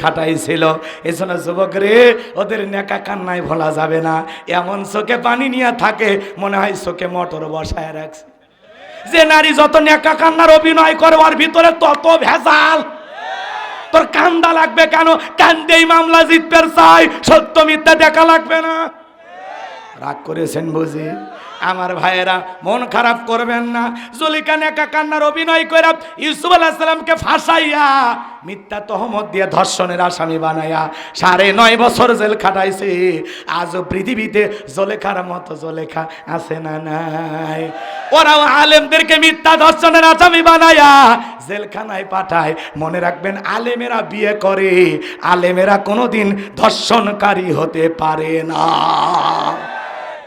খাটাইছিল। এজন্য যুবক রে, ওদের নেকা কান্নায় ভোলা যাবে না। এমন চোখে পানি নিয়ে থাকে মনে হয় চোখে মোটর বসায় রাখছে। যে নারী যত নেকা কান্নার অভিনয় করে ওর ভিতরে তত ভেজাল। তোর কান্দা লাগবে কেন? কান্দেই মামলা জিততে চাই, সত্য মিথ্যা দেখা লাগবে না। রাগ করেছেন বুঝি? আমার ভাইয়েরা মন খারাপ করবেন না। জুলেখা নেকা কান্নার অভিনয় করে ইউসুফ আলাইহিস সালামকে ফাঁসাইয়া মিথ্যা তহমত দিয়ে ধর্ষণের আসামি বানাইয়া 9.5 বছর জেল খাটাইছে। আজও পৃথিবীতে জুলেখার মতো জুলেখা আছে না নাই? ওরাও আলেমদেরকে মিথ্যা ধর্ষণের আসামি বানাইয়া জেলখানায় পাঠায়। মনে রাখবেন, আলেমেরা বিয়ে করে, আলেমেরা কোনোদিন ধর্ষণকারী হতে পারে না।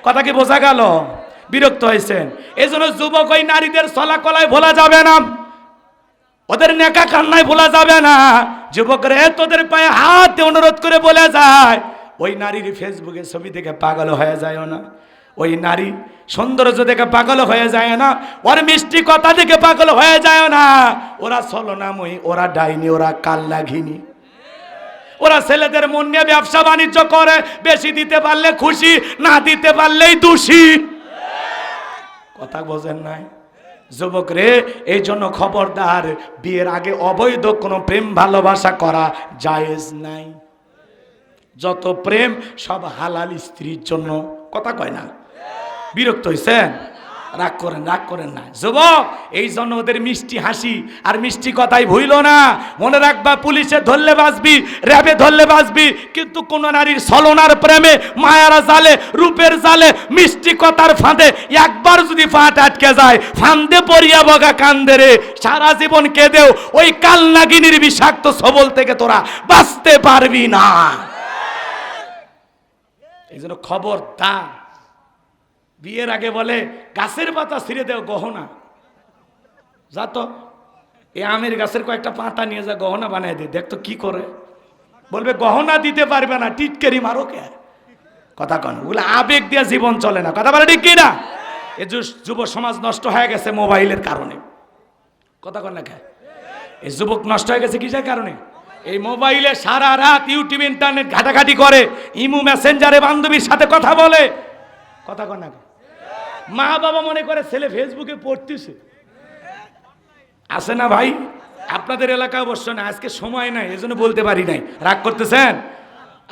কথা কি বোঝা গেল? বিরক্ত হয়েছেন? এই জন্য যুবক ওই নারীদের চলাকলায় ভোলা যাবে না, ওদের নেকা কান্নায় ভোলা যাবে না। যুবকরা তোদের পায়ে হাত অনুরোধ করে বলে যায়, ওই নারীর ফেসবুকে ছবি দেখে পাগল হয়ে যায় না, ওই নারী সৌন্দর্য দেখে পাগল হয়ে যায় না, ওর মিষ্টি কথা দেখে পাগল হয়ে যায় না। ওরা ছলনাময়ী, ওরা ডাইনি, ওরা কাল্লাঘিনী। ওরা ছেলেদের মন নিয়ে ব্যবসা বাণিজ্য করে, বেশি দিতে পারলে খুশি, না দিতে পারলেই দোষী। কথা বোঝেন নাই? যুবক রে, এই জন্য খবরদার, বিয়ের আগে অবৈধ কোনো প্রেম ভালোবাসা করা জায়েজ নাই। যত প্রেম সব হালাল স্ত্রীর জন্য। কথা কয় না? বিরক্ত হইছেন? রাগ করেন না যুবক। এই জন্য ওদের মিষ্টি হাসি আর মিষ্টি কথাই ভুইল না। মনে রাখবা, পুলিশে ধরলে বাঁচবি, র্যাবে ধরলে বাঁচবি, কিন্তু কোন নারীর ছলনার প্রেমে, মায়ার জালে, রূপের জালে, মিষ্টি কথার ফাঁদে একবার যদি ফাঁট আটকে যায়, ফান্দে পড়িয়া বগা কান্দে রে, সারা জীবন কেঁদেও ওই কালনাগিনীর বিষাক্ত সবল থেকে তোরা বাঁচতে পারবি না। এই জন্য খবরদার। বিয়ের আগে বলে গাছের পাতা ছিঁড়ে দেও গহনা, যা তো এই আমের গাছের কয়েকটা পাতা নিয়ে যা গহনা বানিয়ে দে, দেখতো কি করে। বলবে গহনা দিতে পারবে না, টিটকারি মারো কে। কথা কন, ওগুলো আবেগ দিয়ে জীবন চলে না। কথা বলে ঠিক কিনা? এই যুব সমাজ নষ্ট হয়ে গেছে মোবাইলের কারণে। কথা কন না কে? এই যুবক নষ্ট হয়ে গেছে কিসের কারণে? এই মোবাইলে সারা রাত ইউটিউব, ইন্টারনেট ঘাটাঘাটি করে, ইমু মেসেঞ্জারে বান্ধবীর সাথে কথা বলে। কথা কন না? মা বাবা মনে করে ছেলে ফেসবুকে পড়তেছে। আছে না ভাই? আপনাদের এলাকা অবশ্য না, আজকে সময় নাই, এজন্য বলতে পারি নাই। রাগ করতেছেন?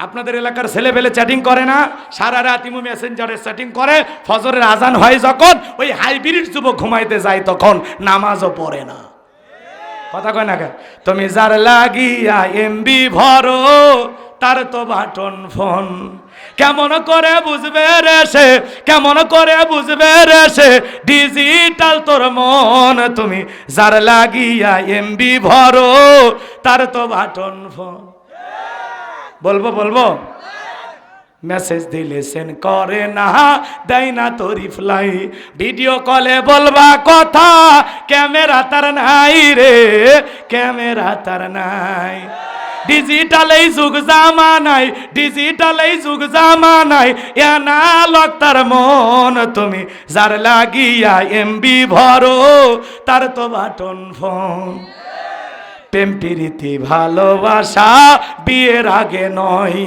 আপনাদের এলাকার ছেলে পেলে চ্যাটিং করে না? সারা রাত ইমো মেসেঞ্জারে চ্যাটিং করে, ফজরের আজান হয় যখন, ওই হাইব্রিড যুবক ঘুমাইতে যায় তখন নামাজও পড়ে না। কথা কয় না? তুমি যার লাগিয়া এমবি ভরো, তার তো বাটন ফোন। কেমন করে বুঝবে রে সে, কেমন করে বুঝবে রে সে, ডিজিটাল তোর মন। তুমি যার লাগিয়া এমবি ভরো, তার তো বাটন ফোন। বলবো মেসেজ দিলে সেন্ড করে না, দেয় না তো রিপ্লাই। ভিডিও কলে বলবা কথা, ক্যামেরা তার নাই রে, ক্যামেরা তার নাই। ডিজিটাল এই যুগ জামানাই, ডিজিটাল এই যুগ জামানাই, অ্যানালগ তার মন। তুমি যার লাগিয়া এমবি ভরো, তার তো বাটন ফোন। প্রেম প্রীতি ভালোবাসা বিয়ের আগে নয়,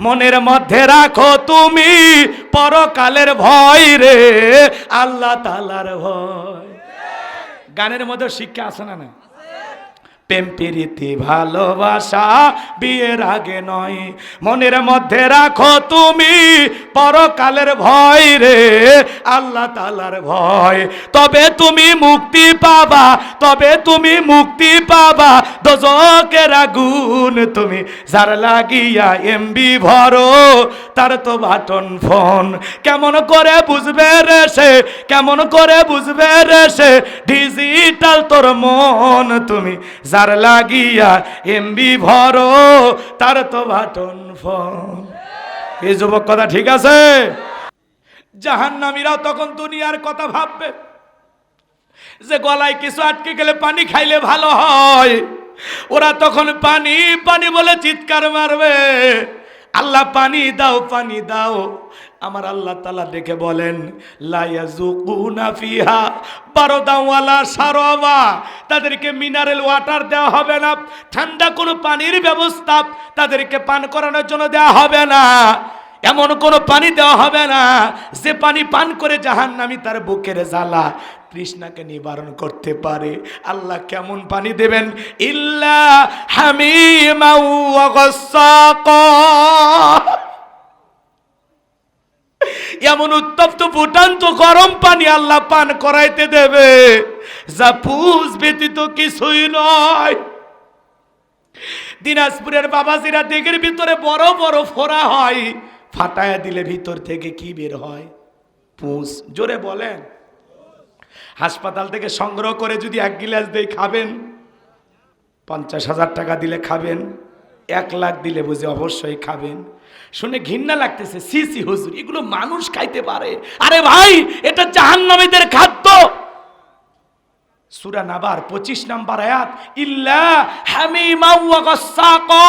মনের মধ্যে রাখো তুমি পরকালের ভয় রে, আল্লাহ তাআলার ভয়। গানের মধ্যে শিক্ষা আছে না? না, প্রেম প্রীতি ভালোবাসা বিয়ের আগে নয়, মনের মধ্যে রাখো তুমি পরকালের ভয় রে, আল্লাহ তাআলার ভয়। তবে তুমি মুক্তি পাবা, তবে তুমি মুক্তি পাবা দোজখের আগুন। তুমি যার লাগিয়া এমবি ভরো, তার তো বাটন ফোন। কেমন করে বুঝবে রে সে, কেমন করে বুঝবে রে সে, ডিজিটাল তোর মন। তুমি যার লাগিয়া এমবি ভরো, তার তো বাটন ফোন। এই যুবক কথা ঠিক আছে? জাহান্নামীরা তখন দুনিয়ার কথা ভাববে, যে গলায় কিছু আটকে গেলে পানি খাইলে ভালো হয়। ওরা তখন পানি পানি বলে চিৎকার মারবে, আল্লাহ পানি দাও, পানি দাও। আমার আল্লাহ তাআলা দেখে বলেন লা ইয়াযুকুনা ফিহা বারদান ওয়ালা শারাবা, তাদেরকে মিনারেল ওয়াটার দেওয়া হবে না, ঠান্ডা কোনো পানির ব্যবস্থা তাদেরকে পান করানোর জন্য দেওয়া হবে না। এমন কোনো পানি দেওয়া হবে না যে পানি পান করে জাহান্নামী তার বুকের জ্বালা তৃষ্ণাকে নিবারণ করতে পারে। আল্লাহ কেমন পানি দেবেন? ইল্লা হামিমা ওয়া গাসসাকা, এমন উত্তপ্ত ফুটান্ত গরম পানি আল্লাহ পান করাইতে দেবে যা পুষ ব্যতীত কিছুই নয়। দিনাজপুরের বাবাজিরা দিঘির ভিতরে বড় বড় ফোড়া হয়, ফাটায়া দিলে ভিতর থেকে কি বের হয়? পুষ। জোরে বলেন। হাসপাতাল থেকে সংগ্রহ করে যদি 1 গিলাস দেই খাবেন? 50,000 টাকা দিলে খাবেন? 1 লাখ দিলে বুঝে অবশ্যই খাবেন। শুনে ঘৃণা লাগতেছে, সি সি হুজুর, এগুলো মানুষ খাইতে পারে? আরে ভাই, এটা জাহান্নামীদের খাদ্য। সূরা নাবার 25 নম্বর আয়াত, ইল্লা হামিমা ওয়া গাসসাকা,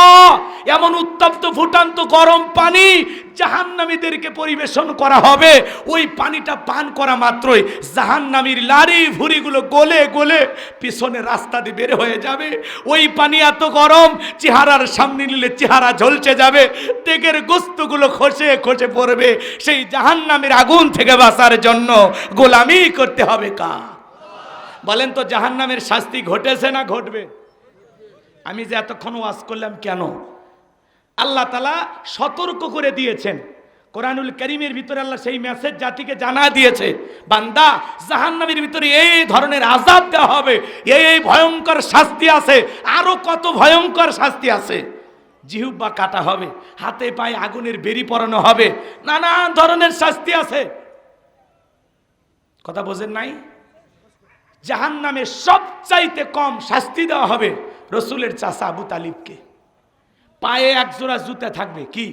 এমন উত্তপ্ত ফুটান্ত গরম পানি জাহান্নামীদেরকে পরিবেশন করা হবে। ওই পানিটা পান করা মাত্রই জাহান্নামীর লারি ভুঁড়িগুলো গলে গলে পিছনে রাস্তা দিয়ে বের হয়ে যাবে। ওই পানি এত গরম, চেহারার সামনে নিলে চেহারা ঝলসে যাবে, তেগের গোস্তগুলো খসে খসে পড়বে। সেই জাহান্নামীর আগুন থেকে বাঁচার জন্য গোলামি করতে হবে কার? বলেন তো, জাহান্নামের শাস্তি ঘটেছে না ঘটবে? আমি যে এতক্ষণ ওয়াজ করলাম কেন? আল্লাহ তাআলা সতর্ক করে দিয়েছেন। কোরআনুল কারীমের ভিতরে আল্লাহ সেই মেসেজ জাতিকে জানা দিয়েছে, বান্দা জাহান্নামের ভিতরে এই ধরনের আযাব দেওয়া হবে, এই ভয়ঙ্কর শাস্তি আছে, আরো কত ভয়ঙ্কর শাস্তি আছে। জিহ্বা কাটা হবে, হাতে পায়ে আগুনের বেরি পরানো হবে, নানান ধরনের শাস্তি আছে। কথা বোঝেন নাই? জাহান্নামে সবচাইতে কম শাস্তি দেওয়া হবে রসুলের চাচা আবু তালিবকে। পায়ে 1 জোড়া জুতা থাকবে, কি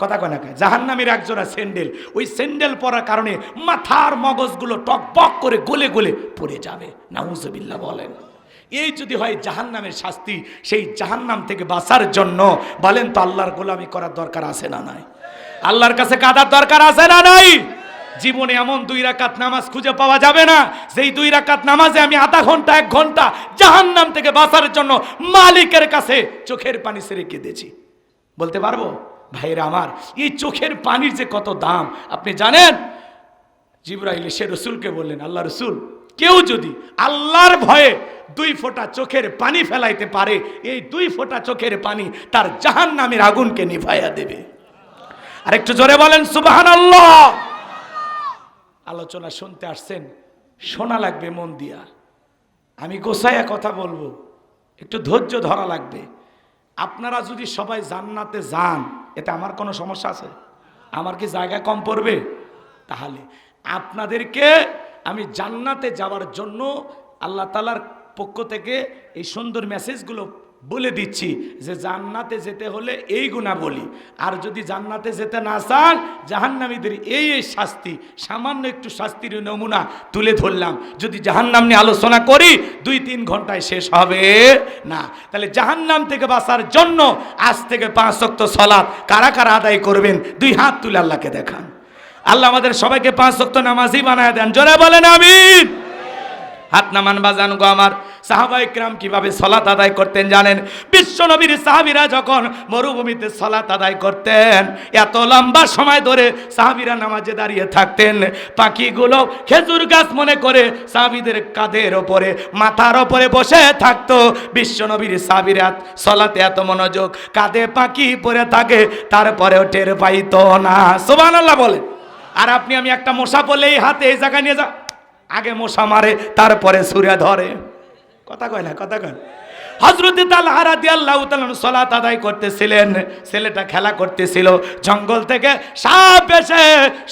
কথা কয় না? জাহান্নামের 1 জোড়া স্যান্ডেল, ওই স্যান্ডেল পরার কারণে মাথার মগজগুলো টকবক করে গলে গলে পড়ে যাবে। নাউজুবিল্লাহ বলেন। এই যদি হয় জাহান্নামের শাস্তি, সেই জাহান্নাম থেকে বাঁচার জন্য বলেন তো আল্লাহর গোলামি করার দরকার আছে না নাই? আল্লাহর কাছে কাঁদার দরকার আছে না নাই? জীবনে এমন 2 রাকাত নামাজ খুঁজে পাওয়া যাবে না যেই 2 রাকাত নামাজে আমি আধা ঘন্টা 1 ঘন্টা জাহান্নাম থেকে বাঁচার জন্য মালিকের কাছে চোখের পানি ছেড়ে কেঁদেছি। বলতে পারবো? ভাইরা আমার, এই চোখের পানির যে কত দাম আপনি জানেন? জিবরাইল এসে রসুলকে বললেন, আল্লাহ রসুল, কেউ যদি আল্লাহর ভয়ে 2 ফোঁটা চোখের পানি ফেলাইতে পারে, এই 2 ফোঁটা চোখের পানি তার জাহান্নামের আগুনকে নিভাইয়া দেবে। আর একটু জোরে বলেন সুবহানাল্লাহ। আলোচনা শুনতে আসছেন, শোনা লাগবে মন দিয়া। আমি গোছাইয়া কথা বলবো, একটু ধৈর্য ধরা লাগবে। আপনারা যদি সবাই জান্নাতে যান, এতে আমার কোনো সমস্যা আছে? আমার কি জায়গা কম পড়বে? তাহলে আপনাদেরকে আমি জান্নাতে যাওয়ার জন্য আল্লাহ তাআলার পক্ষ থেকে এই সুন্দর মেসেজগুলো বলে দিচ্ছি যে জান্নাতে যেতে হলে এই গুণাবলী, আর যদি জান্নাতে যেতে না চান জাহান্নামীদের এই শাস্তি, সামান্য একটু শাস্তির নমুনা তুলে ধরলাম। যদি জাহান্নাম নিয়ে আলোচনা করি 2-3 ঘন্টায় শেষ হবে না। তাহলে জাহান্নাম থেকে বাঁচার জন্য আজ থেকে 5 ওয়াক্ত সালাত কারা কারা আদায় করবেন? 2 হাত তুলে আল্লাহকে দেখান। আল্লাহ আমাদের সবাইকে 5 ওয়াক্ত নামাজি বানায় দেন। জোরে বলেন আমিন। হাত নামান বাজান গো আমার। সাহাবায়ে কেরাম কিভাবে সালাত আদায় করতেন জানেন? বিশ্ব নবীর সাহাবীরা যখন মরুভূমিতে সালাত আদায় করতেন, এত লম্বা সময় ধরে সাহাবীরা নামাজে দাঁড়িয়ে থাকতেন। পাখিগুলো খেজুর গাছ মনে করে সাহাবীদের কাঁধের ওপরে, মাথার ওপরে বসে থাকতো। বিশ্ব নবীর সাহাবীরা সালাতে এত মনোযোগ, কাঁধে পাখি পড়ে থাকে, তারপরেও টের পাইতো না। সুবহানাল্লাহ বলে। আর আপনি আমি একটা মশা পড়লেই হাতে এই জায়গায় নিয়ে যা, আগে মশা মারে তারপরে ছুরি ধরে। কথা কয় না? কথা কয়। হযরত তালহা রাদিয়াল্লাহু তাআলা সালাত আদায় করতেছিলেন, ছেলেটা খেলা করতেছিল, জঙ্গল থেকে সাপ এসে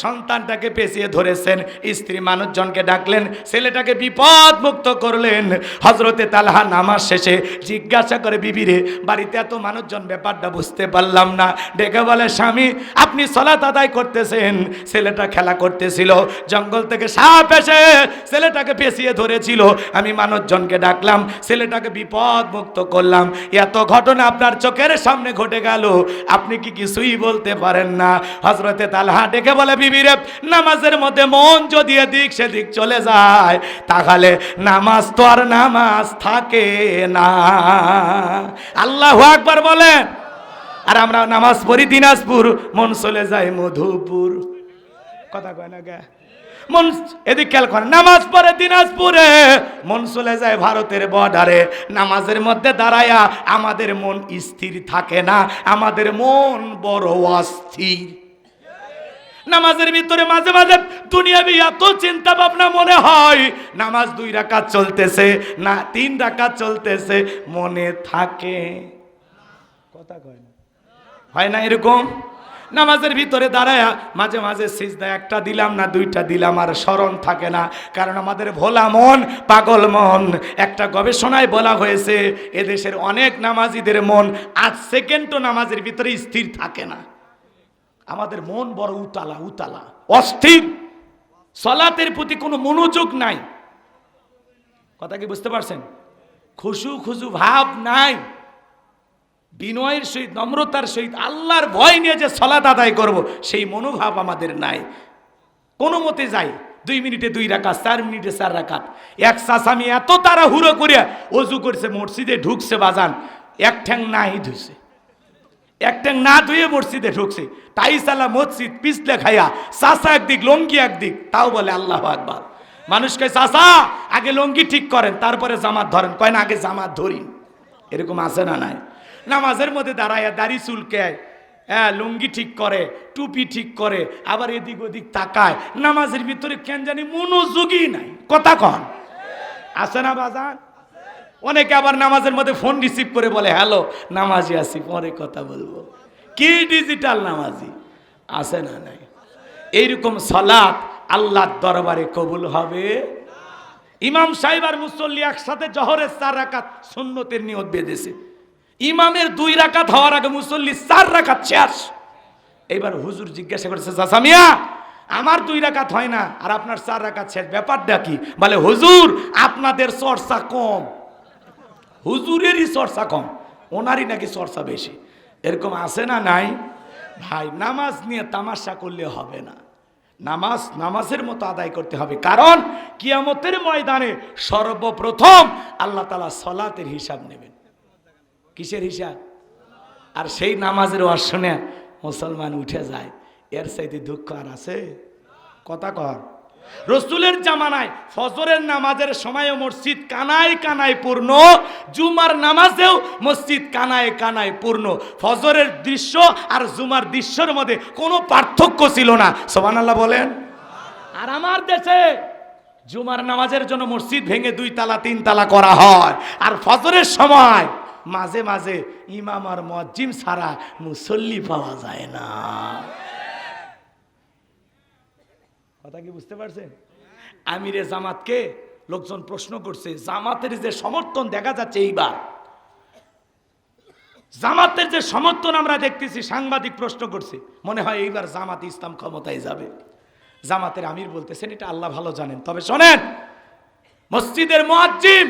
সন্তানটাকে পেঁচিয়ে ধরেছেন। স্ত্রী মানুষজনকে ডাকলেন, ছেলেটাকে বিপদ মুক্ত করলেন। হযরত তালহা নামাজ শেষে জিজ্ঞাসা করে, বিবিরে, বাড়িতে এত মানুষজন, ব্যাপারটা বুঝতে পারলাম না। ডেকে বলে, স্বামী আপনি সালাত আদায় করতেছেন, ছেলেটা খেলা করতেছিল, জঙ্গল থেকে সাপ এসে ছেলেটাকে পেঁচিয়ে ধরেছিল, আমি মানুষজনকে ডাকলাম, ছেলেটাকে বিপদ মুক্ত করলাম, এত ঘটনা আপনার চোখের সামনে ঘটে গেল, আপনি কি কিছুই বলতে পারেন না? হযরতে তালহা ডেকে বলে, বিবি রে, নামাজের মধ্যে মন যদি এদিক সেদিক চলে যায় তাহলে নামাজ তো আর নামাজ থাকে না। আল্লাহু আকবার বলেন। আর আমরা নামাজ পড়ি দিনাজপুর, মন চলে যায় মধুপুর। কথা কয় না গে? মন এদিক খেয়াল করেন, নামাজ পড়ে দিনাজপুরে, মন চলে যায় ভারতের বর্ডারে। নামাজের মধ্যে দাঁড়ায়া আমাদের মন স্থির থাকে না, আমাদের মন বড় অস্থির। নামাজের ভিতরে মাঝে মাঝে দুনিয়াবি এত চিন্তা ভাবনা মনে হয়, নামাজ 2 রাকাত চলতেছে না 3 রাকাত চলতেছে, মনে থাকে। কথা কয় না? হয় না এরকম? নামাজের ভিতরে দাঁড়ায়া মাঝে মাঝে সিজদা 1টা দিলাম না 2টা দিলাম, আর স্মরণ থাকে না, কারণ আমাদের ভোলা মন, পাগল মন। একটা গবেষণায় বলা হয়েছে এদেশের অনেক নামাজিদের মন 8 সেকেন্ডও নামাজের ভিতরে স্থির থাকে না। আমাদের মন বড় উতালা উতালা, অস্থির, সালাতের প্রতি কোনো মনোযোগ নাই। কথা কি বুঝতে পারছেন? খুশু খুশু ভাব নাই, বিনয়ের সহিত নম্রতার সহিত আল্লাহর ভয় নিয়ে যে সালাত আদায় করব সেই মনোভাব আমাদের নাই। কোনো মতে যাই 2 মিনিটে 2 রাকাত, 4 মিনিটে 4 রাকাত। এক চাচামি এত তাড়াহুড়ো করে ওযু করছে, মসজিদে ঢুকছে, বাজান 1 ঠ্যাং নাই ধুইছে, 1 ঠ্যাং না ধুয়ে মসজিদে ঢুকছে, টাইসালা মসজিদ পিছলে খাইয়া, চাচা একদিক লঙ্গি একদিক, তাও বলে আল্লাহু আকবার। মানুষ কয় চাচা আগে লঙ্গি ঠিক করেন তারপরে জামাত ধরেন, কয় না আগে জামাত ধরি। এরকম আছে না নাই? নামাজের মধ্যে দাঁড়ায়া দাড়ি চুলকায়, হ্যাঁ লুঙ্গি ঠিক করে, টুপি ঠিক করে, আবার এদিক ওদিক তাকায়, নামাজের ভিতরে কেন জানি মনোযোগই নাই। কথা কন আছে না বাজান? অনেকে আবার নামাজের মধ্যে ফোন রিসিভ করে বলে, হ্যালো নামাজি আছি, পরে কথা বলবো। কি ডিজিটাল নামাজি আছে না নাই? এইরকম সালাত আল্লাহর দরবারে কবুল হবে? ইমাম সাহেব আর মুসল্লি একসাথে জোহরের 4 রাকাত সুন্নতের নিয়ত বেঁধেছে, ইমামের 2 রাকাত হওয়ার আগে মুসল্লি 4 রাকাত শেষ। এইবার হুজুর জিজ্ঞাসা করেছে, চাচা মিয়া আমার 2 রাকাত হয় না আর আপনার 4 রাকাত শেষ, ব্যাপারটা কি? বলে হুজুর আপনাদের চর্চা কম, হুজুরেরই চর্চা কম, ওনারই নাকি চর্চা বেশি। এরকম আছে না নাই? ভাই নামাজ নিয়ে তামাশা করলে হবে না, নামাজ নামাজের মতো আদায় করতে হবে। কারণ কিয়ামতের ময়দানে সর্বপ্রথম আল্লাহ তাআলা সালাতের হিসাব নেবেন। কিসের হিসাব? আর সেই নামাজের ওয়াজ শুনে মুসলমান উঠে যায়, এর চাইতে দুঃখ আর আছে? কথা কর। রসুলের জামানায় ফজরের নামাজের সময়ও মসজিদ কানায় কানায় পূর্ণ, জুমার নামাজেও মসজিদ কানায় কানায় পূর্ণ। ফজরের দৃশ্য আর জুমার দৃশ্যের মধ্যে কোনো পার্থক্য ছিল না। সুবহানাল্লাহ বলেন। আর আমার দেশে জুমার নামাজের জন্য মসজিদ ভেঙে 2 তালা 3 তালা করা হয়, আর ফজরের সময় মাঝে মাঝে ইমাম আর মুয়াজ্জিম ছাড়া মুসল্লি পাওয়া যায় না। কথা কি বুঝতে পারছেন? আমিরে জামাতকে লোকজন প্রশ্ন করছে, জামাতের যে সমর্থন দেখা যাচ্ছে এইবার, জামাতের যে সমর্থন আমরা দেখতেছি, সাংবাদিক প্রশ্ন করছে, মনে হয় এইবার জামাত ইসলাম ক্ষমতায় যাবে। জামাতের আমির বলতেছেন এটা আল্লাহ ভালো জানেন, তবে শোনেন মসজিদের মুয়াজ্জিম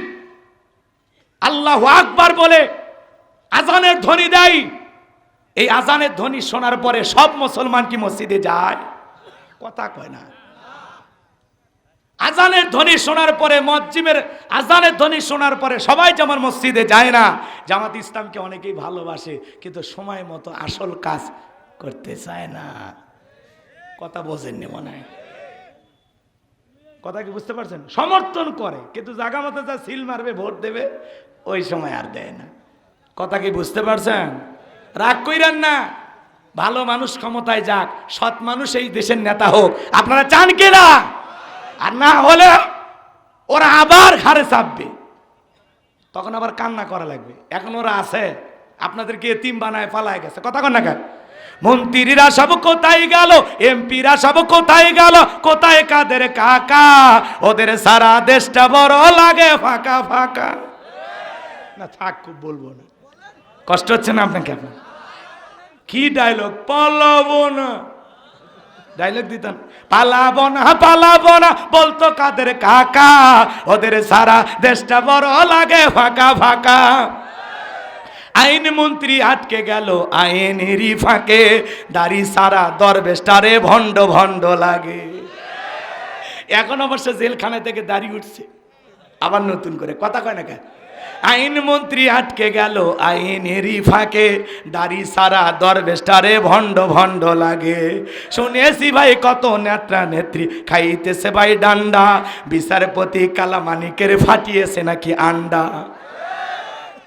আল্লাহু আকবার বলে আজানের ধ্বনি দেয়, এই আজানের ধ্বনি শোনার পরে সব মুসলমান কি মসজিদে যায়? কথা কয় না। আজানের ধ্বনি শোনার পরে, মুয়াজ্জিমের আজানের ধ্বনি শোনার পরে সবাই যেমন মসজিদে যায় না। জামাত ইসলামকে অনেকেই ভালোবাসে কিন্তু সময় মতো আসল কাজ করতে চায় না। কথা বোঝেননি মনে হয়? কথা কি বুঝতে পারছেন? সমর্থন করে কিন্তু জায়গা মতো যা সিল মারবে, ভোট দেবে, ওই সময় আর দেয় না। কথা কি বুঝতে পারছেন? রাগ কইরেন না, ভালো মানুষ ক্ষমতায় যাক, সৎ মানুষ এই দেশের নেতা হোক, আপনারা চান কিনা? আর না হলে ওরা আবার ঘাড়ে চাপবে, তখন আবার কান্না করা লাগবে। এখন ওরা আছে, আপনাদেরকে এতিম বানায় পালায় গেছে। কথা কন না কেন? মন্ত্রীরা সব কোথায় গেল, এমপিরা সব কোথায় গেল, কোথায় কাদের কাকা, ওদের সারা দেশটা বড় লাগে ফাঁকা ফাঁকা। না থাক, খুব বলবো না, কষ্ট হচ্ছে না আপনাকে? আপনার কি ডায়লগ? পালাবো না, ডায়লগ দিতেন, পালাবো না বলতো কাদের কাকা, ওদের সারা দেশটা বড় লাগে ফাঁকা ফাঁকা। আইন মন্ত্রী আটকে গেল আইনেরই ফাঁকে, দাড়ি সারা দরবেশটারে ভণ্ড ভণ্ড লাগে। এখন অবশ্য জেলখানা থেকে দাড়ি উঠছে আবার নতুন করে, কথা কয় না কেন? আইন মন্ত্রী আটকে গেল আইনেরই ফাঁকে, দাড়ি সারা দরবেশটারে ভণ্ড ভণ্ড লাগে। শুনেছি ভাই কত নেত্রা নেত্রী খাইতেছে ভাই ডান্ডা, বিচারপতি কালামানিকের ফাটিয়েছে নাকি আন্ডা।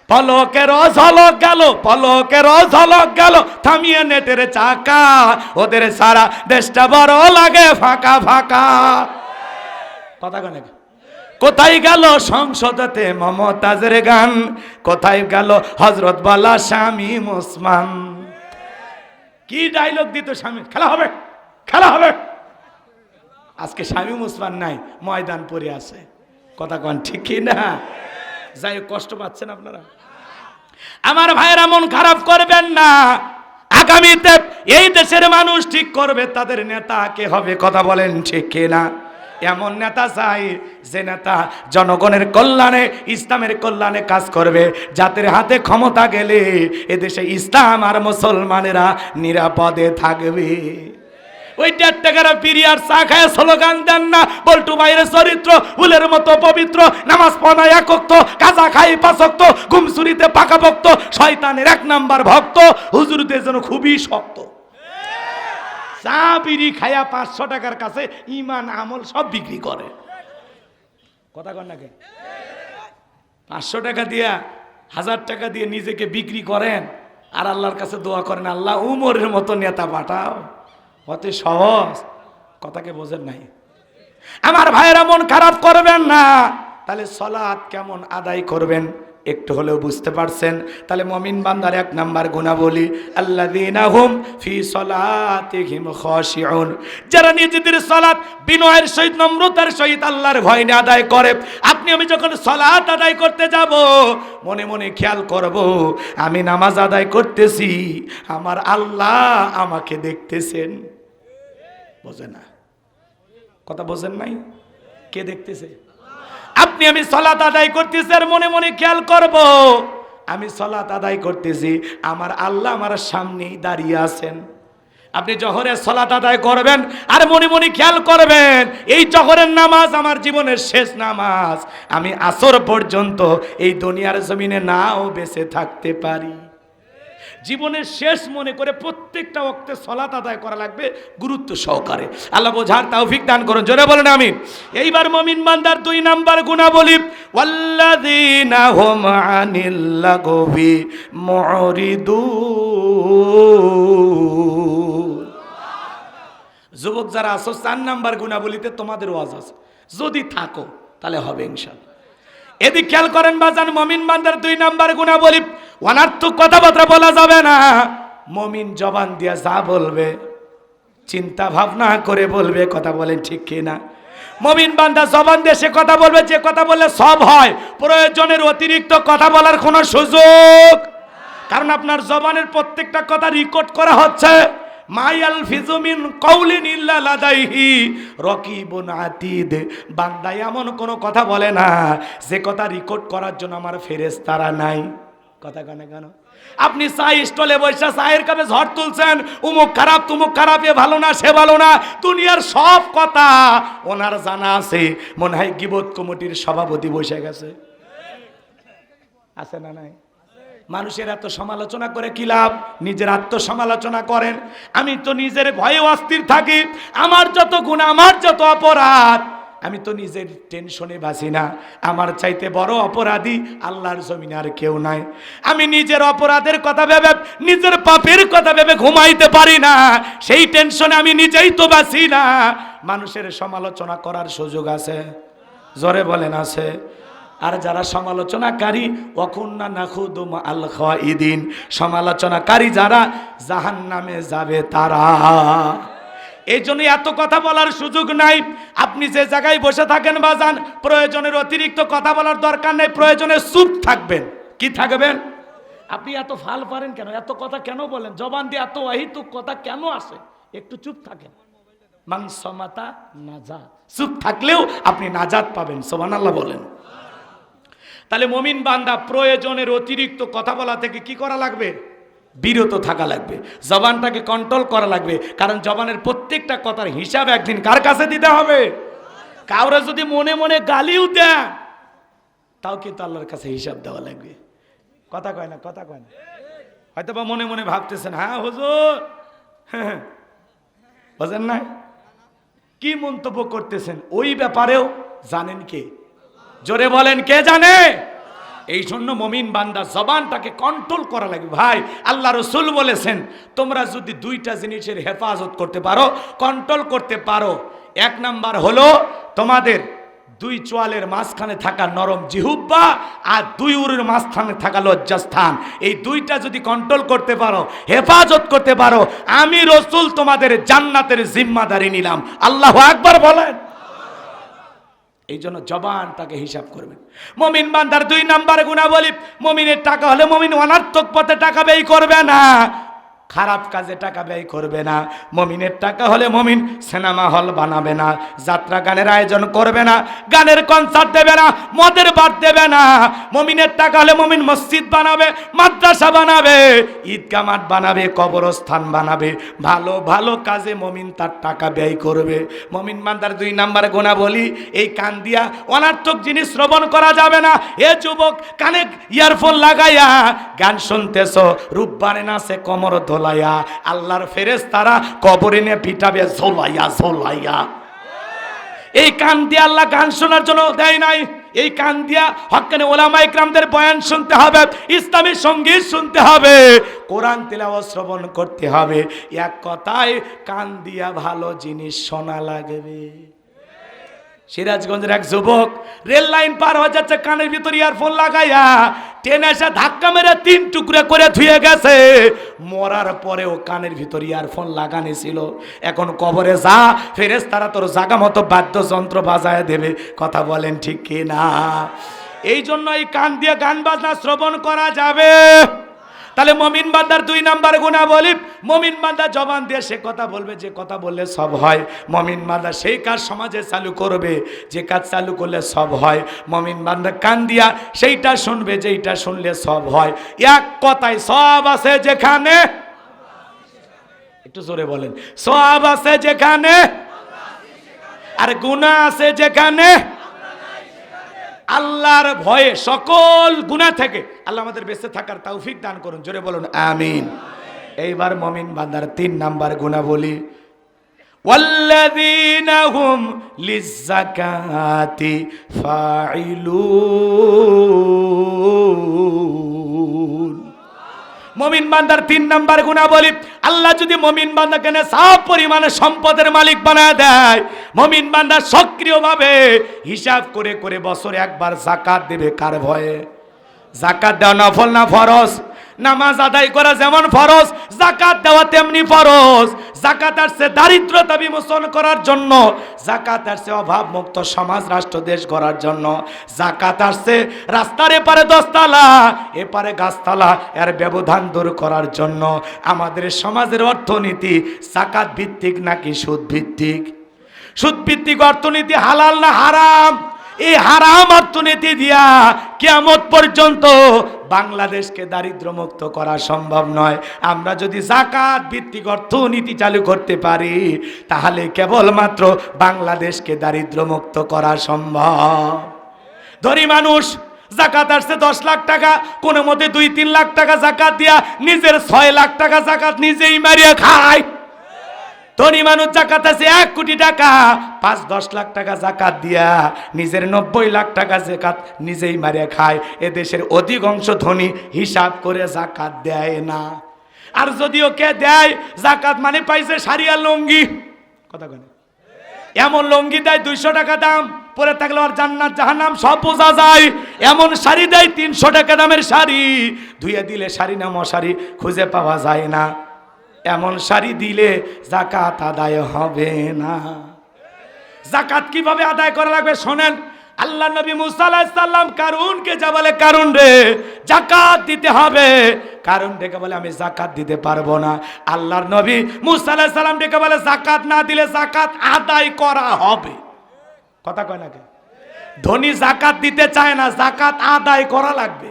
পলকের ঝলক গেল থামিয়ে নেটের চাকা, ওদের সারা দেশটা বড় লাগে ফাঁকা ফাঁকা। কথা কয় না? কোথায় গেল সংসদেতে মমতাজের গান, কোথায় গেল হযরত বালা শামীম ওসমান? কি ডায়লগ দিত শামীম, খেলা হবে। আজকে শামীম ওসমান নাই, ময়দান পড়ে আছে। কথা কন ঠিক কি না? যাই কষ্ট পাচ্ছেন আপনারা। আমার ভাইয়েরা মন খারাপ করবেন না, আগামীতে এই দেশের মানুষ ঠিক করবে তাদের নেতা কে হবে। কথা বলেন ঠিক কি না? এমন নেতা চাই যে নেতা জনগণের কল্যাণে, ইসলামের কল্যাণে কাজ করবে, যাদের হাতে ক্ষমতা গেলে এদেশে ইসলাম আর মুসলমানেরা নিরাপদে থাকবে। ওই 1.5 টাকার পিরিয়ার চা খায় স্লোগান দেন না, বল্টু ভাইয়ের চরিত্র ফুলের মতো পবিত্র, নামাজ পড়া 1 ওয়াক্ত, কাজা খাই 5 ওয়াক্ত, ঘুমসুরিতে পাকা ভক্ত, শয়তানের 1 নাম্বার ভক্ত, হুজুরদের জন্য খুবই শক্ত। চা বিড়ি খায়া 500 টাকার কাছে ইমান আমল সব বিক্রি করে। কথা কন নাকি? 500 টাকা দিয়া 1000 টাকা দিয়ে নিজেকে বিক্রি করেন আর আল্লাহর কাছে দোয়া করেন, আল্লাহ উমরের মতো নেতা পাঠাও। অতি সহজ, কথাকে বোঝেন নাই? আমার ভাইয়েরা মন খারাপ করবেন না। তাহলে সালাত কেমন আদায় করবেন একটু হলেও বুঝতে পারছেন? তাহলে মুমিন বান্দার 1 নাম্বার গুণাবলী, আল্লাযীনা হুম ফি সালাতিহিম খাশিউন, যারা নিজেদের সালাত বিনয়ের সহিত, নম্রতার সহিত আল্লাহর ভয় নিয়ে আদায় করে। আপনি আমি যখন সালাত আদায় করতে যাব, মনে মনে খেয়াল করব আমি নামাজ আদায় করতেছি, আমার আল্লাহ আমাকে দেখতেছেন। বোঝে না? কথা বোঝেন নাই? কে দেখতেছে? আপনি আমি সালাত আদায় করতেছি আর মনে মনে খেয়াল করব আমি সালাত আদায় করতেছি, আমার আল্লাহ আমার সামনেই দাঁড়িয়ে আছেন। আপনি জোহরের সালাত আদায় করবেন আর মনে মনে খেয়াল করবেন এই জোহরের নামাজ আমার জীবনের শেষ নামাজ, আমি আসর পর্যন্ত এই দুনিয়ার জমিনে নাও বেঁচে থাকতে পারি। জীবনের শেষ মনে করে প্রত্যেকটা ওয়াক্তে সালাত আদায় করা লাগবে গুরুত্ব সহকারে। আল্লাহ বোঝার তৌফিক দান করুন, জোরে বলেন আমিন। এইবার মুমিন বান্দার 2 নাম্বার গুণাবলী, ওয়াল্লাযীনা হুম আনিল লাগবি মুরিদুন। যুবক যারা আছো 4 নাম্বার গুণাবলীতে তোমাদের ওয়াজ আছে, যদি থাকো তাহলে হবে ইনশাআল্লাহ। এদিক খেয়াল করেন বাজান, মুমিন বান্দার 2 নাম্বার গুণাবলী, অনার্থক কথাবার্তা বলা যাবে না। মুমিন জবান দিয়ে যা বলবে চিন্তা ভাবনা করে বলবে। কথা বলেন ঠিক কি না? মুমিন বান্দা জবান দিয়ে সে কথা বলবে যে কথা বললে সব হয়, প্রয়োজনের অতিরিক্ত কথা বলার কোনো সুযোগ, কারণ আপনার জবানের প্রত্যেকটা কথা রেকর্ড করা হচ্ছে। মায়ালফিজু মিন কাউলিন ইল্লা লাদাইহি রাকিবুন আতীদ। বান্দা এমন কোনো কথা বলে না যে কথা রেকর্ড করার জন্য আমার ফেরেশতারা নাই। কথা কানে কেন? আপনি চা স্টলে বসে চায়ের কাপে ঝড় তুলছেন, উমুক খারাপ তুমুক খারাপ, এ ভালো না সে ভালো না, দুনিয়ার সব কথা ওনার জানা আছে। মনে হয় গীবত কমিটির সভাপতি বসে গেছে, আছে না নাই? মানুষের এত সমালোচনা করে কি লাভ? নিজের আত্মসমালোচনা করেন। আমি তো নিজের ভয়ে অস্থির থাকি, আমার যত গুনাহ, আমার যত অপরাধ, আমি তো নিজের টেনশনে বাঁচি না। আমার চাইতে বড় অপরাধী আল্লাহর জমিনে আর কেউ নাই। আমি নিজের অপরাধের কথা ভেবে, নিজের পাপের কথা ভেবে ঘুমাইতে পারি না, সেই টেনশনে আমি নিজেই তো বাঁচি না। মানুষের সমালোচনা করার সুযোগ আছে? জোরে বলেন আছে? আর যারা সমালোচনাকারী, ওয়াকুন্না নাখুদু মাআল খাইদিন, সমালোচনাকারী যারা জাহান্নামে যাবে তারা। এই জন্য এত কথা বলার সুযোগ নাই। আপনি যে জায়গায় বসে থাকেন বাজান, প্রয়োজনের অতিরিক্ত কথা বলার দরকার নেই, প্রয়োজনে চুপ থাকবেন। কি থাকবেন? আপনি এত ফাল পারেন কেন? এত কথা কেন বলেন? জবান দিয়ে এত অহিতুক কথা কেন আসে? একটু চুপ থাকেন। মান সমাতা নাজাত, চুপ থাকলেও আপনি নাজাত পাবেন। সুবহানাল্লাহ বলেন। তাহলে মুমিন বান্দা প্রয়োজনের অতিরিক্ত কথা বলা থেকে কি করা লাগবে? বিরত থাকা লাগবে, জবানটাকে কন্ট্রোল করা লাগবে। কারণ জবানের প্রত্যেকটা কথার হিসাব একদিন কার কাছে দিতে হবে? কাউরে যদি মনে মনে গালিও দেয় তাও কিন্তু আল্লাহর কাছে হিসাব দেওয়া লাগবে। কথা কয় না, কথা কয় না। হয়তো বা মনে মনে ভাবতেছেন, হ্যাঁ হুজুর, হ্যাঁ বুঝেন না কি মন্তব্য করতেছেন, ওই ব্যাপারেও জানেন কে? জোরে বলেন, কে জানে? এই জন্য মুমিন বান্দা জবানটাকে কন্ট্রোল করা লাগবে। ভাই আল্লাহ রসুল বলেছেন, তোমরা যদি দুইটা জিনিসের হেফাজত করতে পারো, কন্ট্রোল করতে পারো, এক নাম্বার হলো তোমাদের দুই চোয়ালের মাঝখানে থাকা নরম জিহুব্বা আর দুই উরুর মাঝখানে থাকা লজ্জাস্থান, এই দুইটা যদি কন্ট্রোল করতে পারো, হেফাজত করতে পারো, আমি রসুল তোমাদের জান্নাতের জিম্মাদারি নিলাম। আল্লাহু আকবার বলেন। এই জন্য জবানটাকে হিসাব করবেন। মুমিন বান্দার দুই নাম্বার গুণাবলী, মুমিনের টাকা হলে মুমিন অনার্থক পথে টাকা ব্যয় করবে না, খারাপ কাজে টাকা ব্যয় করবে না। মুমিনের টাকা হলে মুমিন সিনেমা হল বানাবে না, যাত্রা গানের আয়োজন করবে না, গানের কনসার্ট দেবে না, মদের বার দেবে না। মুমিনের টাকা হলে মুমিন মসজিদ বানাবে, মাদ্রাসা বানাবে, ঈদগাহ মাঠ বানাবে, কবরস্থান বানাবে, ভালো ভালো কাজে মুমিন তার টাকা ব্যয় করবে। মুমিন বান্দার দুই নাম্বার গুণাবলী, এই কান দিয়া অনার্থক জিনিস শ্রবণ করা যাবে না। এ যুবক, কানে ইয়ারফোন লাগাইয়া গান শুনতেছো, রূপবানে নাচে কোমর ধোলাইয়া, আল্লাহর ফেরেশতারা কবরে নিয়ে পিটাবে ঝোলাইয়া ঝোলাইয়া। এই কান দিয়ে আল্লাহ গান শোনার জন্য দেয় নাই। এই কান দিয়া হক্কানি ওলামা ইকরামদের বয়ান শুনতে হবে, ইসলামী সঙ্গীত শুনতে হবে, কোরআন তিলাওয়াত শ্রবণ করতে হবে। এক কথায় কান দিয়া ভালো জিনিস শোনা লাগবে। সিরাজগঞ্জের এক যুবক রেল লাইন পার হয়ে যাচ্ছে, কানের ভিতর ইয়ারফোন লাগাইয়া, ট্রেন এসে ধাক্কা মেরে 3 টুকরা করে ধুয়ে গেছে। মরার পরেও কানের ভিতর ইয়ারফোন লাগানো ছিল। এখন কবরে যা, ফেরেশতারা তোর জাগা মতো বাদ্যযন্ত্র বাজায় দেবে। কথা বলেন ঠিক কি না? এই জন্য এই কান দিয়ে গান বাজনা শ্রবণ করা যাবে। তাহলে মুমিন বান্দার দুই নাম্বার গুণাবলী, মুমিন বান্দা জবান দিয়ে সে কথা বলবে যে কথা বললে সব হয়। মুমিন বান্দা সেই কাজ সমাজে চালু করবে যে কাজ চালু করলে সব হয়। মুমিন বান্দা কান দিয়া সেইটা শুনবে যেইটা শুনলে সব হয়। এক কথায় সব আছে যেখানে, একটু জোরে বলেন, সব আছে যেখানে আর গুনাহ আছে যেখানে। আল্লাহর ভয়ে সকল গুনাহ থেকে আল্লাহ আমাদের বেঁচে থাকার তৌফিক দান করুন। জোরে বলুন আমিন। এইবার মুমিন বান্দার 3 নাম্বার গুণাবলী, ওয়াল্লাযীনা হুম লিয-যাকাতি ফাইলুন। মুমিন বান্দার 3 নাম্বার গুণাবলী, আল্লাহ যদি মুমিন বান্দাকে সব পরিমাণে সম্পদের মালিক বানায় দেয়, মুমিন বান্দা সক্রিয়ভাবে হিসাব করে করে বছরে একবার যাকাত দেবে। কার ভয়ে? যাকাত দেওয়া নফল না ফরজ? নামাজ আদায় করা যেমন ফরজ, যাকাত দেওয়া তেমনি ফরজ। যাকাত আসছে দারিদ্রতা বিমোচন করার জন্য, যাকাত আসছে অভাব মুক্ত সমাজ রাষ্ট্র দেশ গড়ার জন্য, যাকাত আসছে রাস্তার এপারে 10 তালা এপারে গাছতলা এর ব্যবধান দূর করার জন্য। আমাদের সমাজের অর্থনীতি যাকাত ভিত্তিক নাকি সুদ ভিত্তিক? সুদ ভিত্তিক অর্থনীতি হালাল না হারাম? এই হারাম অর্থনীতি দিয়া কিয়ামত পর্যন্ত বাংলাদেশকে দারিদ্র মুক্ত করা সম্ভব নয়। আমরা যদি যাকাত ভিত্তিক অর্থনীতি চালু করতে পারি তাহলে কেবলমাত্র বাংলাদেশকে দারিদ্র মুক্ত করা সম্ভব। ধনী মানুষ যাকাত আসছে 10 লাখ টাকা, কোনো মতে 2-3 লাখ টাকা যাকাত দিয়া নিজের 6 লাখ টাকা যাকাত নিজেই মারিয়ে খায়। ধনী মানুষ যাকাত আছে 1 কোটি টাকা, 5-10 লাখ টাকা যাকাত দিয়া নিজের 90 লাখ টাকা যাকাত নিজেই মারিয়ে খায়। এ দেশের অধিকাংশ ধনী হিসাব করে যাকাত দেয় না। আর যদিও কে দেয়, যাকাত মানে পাইছে শাড়ি আর লুঙ্গি। কথা বলে এমন লুঙ্গি দেয় 200 টাকা দাম, পরে থাকলে আর জান্নাত জাহান্নাম সব বোঝা যায়। এমন শাড়ি দেয় 300 টাকা দামের শাড়ি, ধুয়ে দিলে শাড়ি না মশারি খুঁজে পাওয়া যায় না। এমন শাড়ি দিলে যাকাত আদায় হবে না। যাকাত কিভাবে আদায় করা লাগবে শোনেন। আল্লাহ নবী মুসা আলাইহিস সালাম কারুনকে যা বলে, কারুন রে যাকাত দিতে হবে। কারুন ডেকে বলে আমি যাকাত দিতে পারবো না। আল্লাহর নবী মুসা আলাইহিস সালাম ডেকে বলে যাকাত না দিলে যাকাত আদায় করা হবে। কথা কয় না কে? ধনী যাকাত দিতে চায় না, যাকাত আদায় করা লাগবে।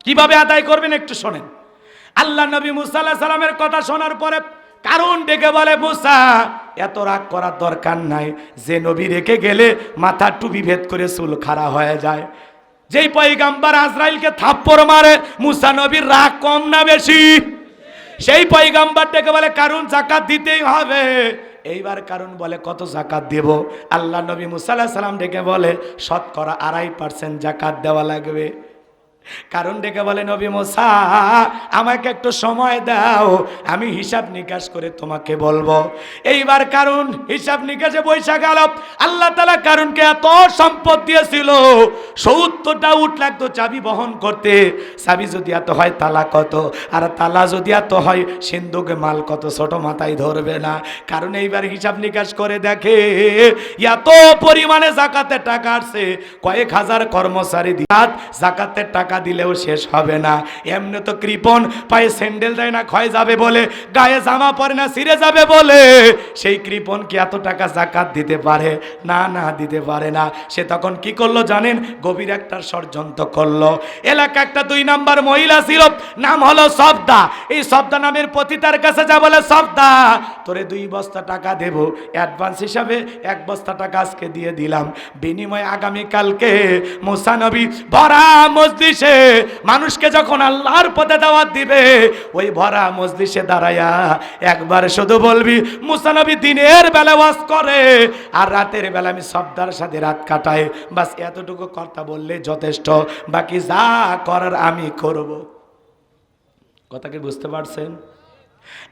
কিভাবে আদায় করবেন একটু শোনেন। আল্লাহ নবী মুসা আলাইহিস সালামের কথা শোনার পরে কারুন ডেকে বলে মুসা এত রাগ করার দরকার নাই, যে নবী রেখে গেলে মাথার টুপি ভেদ করে চুল খাড়া হয়ে যায়। যেই পয়গাম্বার আজরাইলকে থাপ্পড় মারে মুসা নবীর রাগ কম না বেশি? সেই পয়গাম্বার ডেকে বলে কারুন যাকাত দিতেই হবে। এইবার কারণ বলে কত যাকাত দেব? আল্লাহ নবী মুসা আলাইহিস সালাম ডেকে বলে শতকরা 2.5% যাকাত দেওয়া লাগবে। কারণ ডেকে বলে নবী মুসা আমাকে একটু সময় দাও, আমি হিসাব নিকাশ করে তোমাকে বলবো। এইবার কারণ হিসাব নিকাশে বৈশা গেল। আল্লাহ তাআলা কারণকে এত সম্পদ দিয়েছিল, 70টা উট লাগতো চাবি বহন করতে। চাবি যদি এত হয় তালা কত, আর তালা যদি এত হয় সিন্ধুকে মাল কত, ছোট মাথায় ধরবে না। কারণ এইবার হিসাব নিকাশ করে দেখে এত পরিমাণে যাকাতের টাকা আসছে, কয়েক হাজার কর্মচারী দিয়ে যাকাতের টাকা দিলেও শেষ হবে না। এমনি তো কৃপণ, পায়ে স্যান্ডেল দেয় না ক্ষয় যাবে বলে, গায়ে জামা পরে না ছিঁড়ে যাবে বলে, সেই কৃপণ কি এত টাকা যাকাত দিতে পারে? না না, দিতে পারে না। সে তখন কি করলো জানেন? গভীর একটা ষড়যন্ত্র করলো। এলাকা একটা 2 নাম্বার মহিলা ছিল, নাম হলো সবদা। এই সবদা নামের পতিতার কাছে যা বলে সবদা তোরে 2 বস্তা টাকা দেব, অ্যাডভান্স হিসাবে 1 বস্তা টাকা আজকে দিয়ে দিলাম, বিনিময়ে আগামীকালকে মুসা নবী ভরা মজলিসে মানুষকে যখন আল্লাহর পথে দাওয়াত দিবে, ওই ভরা মজলিসে দাঁড়ায়া একবার শুধু বলবি মুসা নবী দিনের বেলা ওয়াজ করে আর রাতের বেলা আমি সবদার সাথে রাত কাটাই, বাস এতটুকু কথা বললে যথেষ্ট, বাকি যা করার আমি করব। কথা কি বুঝতে পারছেন?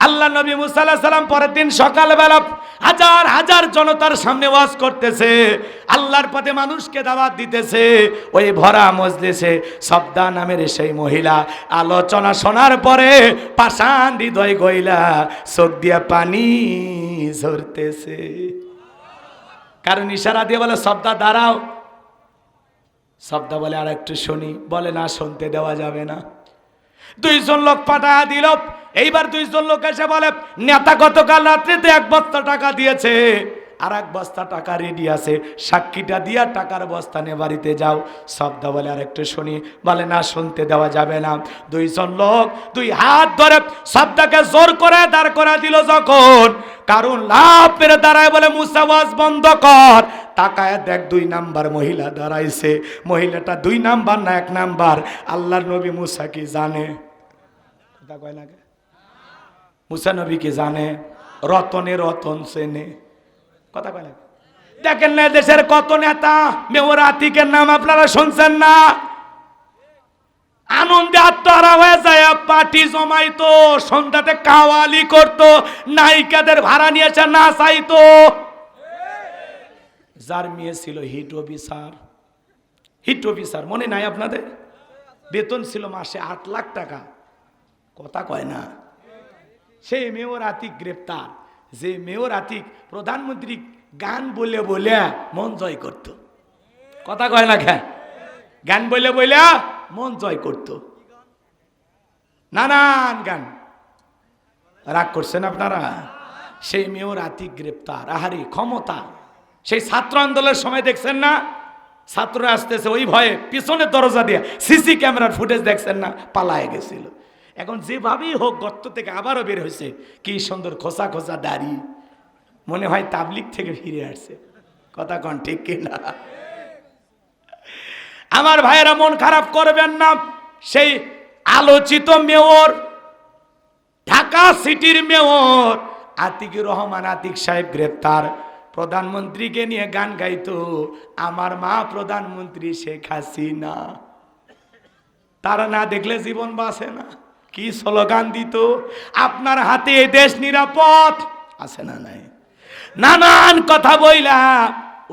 আল্লাহ নবী মুসা আলাইহিস সালাম পরের দিন সকালবেলা হাজার হাজার জনতার সামনে ওয়াজ করতেছে, আল্লাহর পথে মানুষকে দাওয়াত দিতেছে। ওই ভরা মজলিসে সবদা নামের সেই মহিলা আলোচনা শোনার পরে পাষাণ হৃদয় গইলা চোখ দিয়া পানি ঝরতেছে। কারণ ইশারা দিয়ে বলে সবদা দাঁড়াও। সবদা বলে আর একটু শুনি, বলে না শুনতে দেওয়া যাবে না। 2 জন লোক পাঠায়া দিল। এইবার 2 জন লোক এসে বলে নেতা গতকাল রাত্রিতে 1 বস্তা টাকা দিয়েছে, আর 1 বস্তা টাকা রেডি আছে, সাক্ষীটা দিয়া টাকার বস্তা নিয়ে বাড়িতে যাও। সবদা বলে আর একটু শুনি, বলে না শুনতে দেওয়া যাবে না। 2 জন লোক 2 হাত ধরে সবদাকে জোর করে দাঁড় করা দিল। যখন কারণ লাভ পেরে দাঁড়ায় বলে মুসা ওয়াজ বন্ধ কর, তাকায় দেখ 2 নাম্বার মহিলা দাঁড়াইছে। মহিলাটা 2 নাম্বার না 1 নাম্বার। আল্লাহর নবী মুসা কি জানে? কথা কয় না? মুসা নবী কি জানে? রতনে রতন চেনে। কথা কয় না? দেখেন না দেশের কত নেতা, মেয়র আতিকের নাম আপনারা শুনছেন না? আনন্দে আত্মহারা হয়ে যায়, পার্টি জমাইতো, সন্ধ্যাতে কাওয়ালি করতো, নায়িকাদের ভাড়া নিয়েছে না চাইতো। যার মেয়ে ছিল হিট অফিসার, হিট অফিসার মনে নাই আপনাদের? বেতন ছিল মাসে 8 লাখ টাকা। কথা কয় না? সেই মেয়র আতিক গ্রেপ্তার। যে মেয়র আতিক প্রধানমন্ত্রী গান বলে বলে মন জয় করত। কথা কয় না? গান বলে বলে মন জয় করত, নানান গান। রাগ করছেন আপনারা? সেই মেয়র আতিক গ্রেপ্তার। আহারে ক্ষমতা! সেই ছাত্র আন্দোলনের সময় দেখছেন না, ছাত্ররা আসতেছে ওই ভয়ে পিছনের দরজা দিয়ে সিসি ক্যামেরার ফুটেজ দেখছেন না, পালায়ে গেছিল। এখন যেভাবেই হোক গর্ত থেকে আবারও বের হয়েছে, কি সুন্দর খোসা খোসা দাড়ি, মনে হয় তাবলিগ থেকে ফিরে আসছে। কথা কন ঠিক কিনা? আমার ভাইয়েরা মন খারাপ করবেন না। সেই আলোচিত মেয়র, ঢাকা সিটির মেয়র আতিকুর রহমান আতিক সাহেব গ্রেপ্তার। প্রধানমন্ত্রীকে নিয়ে গান গাইতো, আমার মা প্রধানমন্ত্রী শেখ হাসিনা, তারা না দেখলে জীবন বাঁচে না। কি স্লোগান দিত, আপনার হাতে এই দেশ নিরাপদ আছে না নাই, নানান কথা বইলা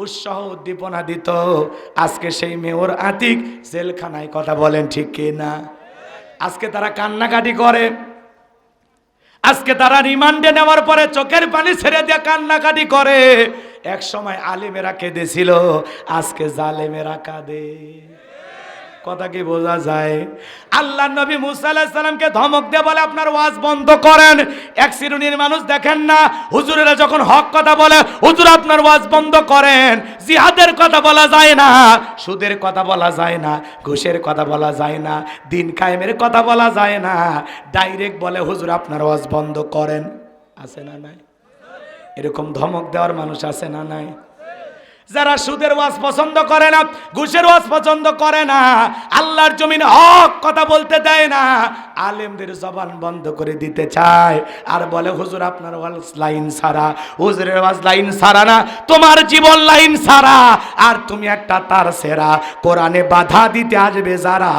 উৎসাহ উদ্দীপনা দিত। আজকে সেই মেয়র আতিক জেলখানায়। কথা বলেন ঠিক কিনা? আজকে তারা কান্নাকাটি করে, আজকে তারা রিমান্ডে নেওয়ার পরে চোখের পানি ছেড়ে দিয়ে কান্নাকাটি করে। এক সময় আলেমেরা কেঁদেছিল, আজকে জালেমেরা কাঁদে। কথা কি বোঝা যায়? আল্লাহর নবী মুসা আলাইহিস সালামকে ধমক দিয়ে বলে আপনার ওয়াজ বন্ধ করেন। এক শ্রেণীর মানুষ দেখেন না, হুজুরেরা যখন হক কথা বলে হুজুর আপনার ওয়াজ বন্ধ করেন। জিহাদের কথা বলা যায় না, সুদের কথা বলা যায় না, ঘুষের কথা বলা যায় না, দিন কায়েমের কথা বলা যায় না, ডাইরেক্ট বলে হুজুর আপনার ওয়াজ বন্ধ করেন। আছে না নাই? এরকম ধমক দেওয়ার মানুষ আছে না নাই? যারা সুদের ওয়াজ পছন্দ করে না, ঘুষের ওয়াজ পছন্দ করে না, আল্লাহর জমিনে হক কথা বলতে দেয় না, আলেমদের জবান বন্ধ করে দিতে চায় আর বলে হুজুর আপনার ওয়াজ লাইন সারা। হুজুরের ওয়াজ লাইন সারা না, তোমার জীবন লাইন সারা, আর তুমি একটা তার সেরা। কোরআনে বাধা দিতে আসবে যারা,